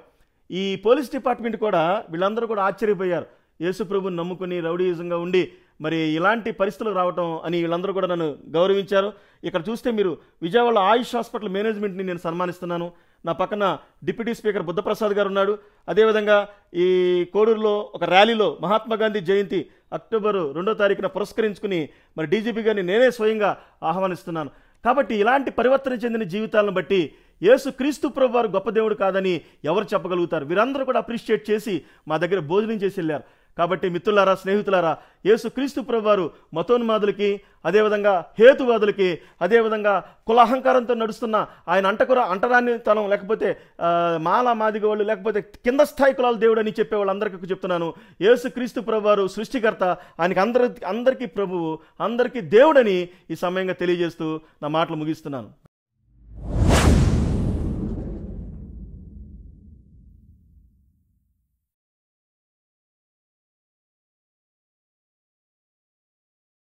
ఈ పోలీస్ డిపార్ట్మెంట్ కూడా వీళ్ళందరూ కూడా ఆశ్చర్యపోయారు. యేసుప్రభుని నమ్ముకుని రౌడీయిజంగా ఉండి మరి ఇలాంటి పరిస్థితులు రావటం అని వీళ్ళందరూ కూడా నన్ను గౌరవించారు. ఇక్కడ చూస్తే మీరు విజయవాడ ఆయుష్ హాస్పిటల్ మేనేజ్మెంట్ని నేను సన్మానిస్తున్నాను. నా పక్కన డిప్యూటీ స్పీకర్ బుద్ధప్రసాద్ గారు ఉన్నాడు. అదేవిధంగా ఈ కోడూరులో ఒక ర్యాలీలో మహాత్మా గాంధీ జయంతి అక్టోబర్ 2వ తారీఖున పురస్కరించుకుని మరి డీజీపీ గారిని నేనే స్వయంగా ఆహ్వానిస్తున్నాను. కాబట్టి ఇలాంటి పరివర్తన చెందిన జీవితాలను బట్టి యేసుక్రీస్తు ప్రభువారు గొప్ప దేవుడు కాదని ఎవరు చెప్పగలుగుతారు? వీరందరూ కూడా అప్రిషియేట్ చేసి మా దగ్గర భోజనం చేసి వెళ్ళారు. కాబట్టి మిత్రులారా, స్నేహితులారా, యేసుక్రీస్తు ప్రభువారు మతోన్మాదులకి, అదేవిధంగా హేతువాదులకి, అదేవిధంగా కులాహంకారంతో నడుస్తున్న ఆయన అంటరాని తనం, లేకపోతే మాలా మాదిగ వాళ్ళు, లేకపోతే కింద స్థాయి కులాల దేవుడు అని చెప్పే వాళ్ళందరికీ చెప్తున్నాను, యేసుక్రీస్తు ప్రభువారు సృష్టికర్త, ఆయనకి అందరికీ ప్రభువు, అందరికీ దేవుడని ఈ సమయంగా తెలియజేస్తూ నా మాటలు ముగిస్తున్నాను.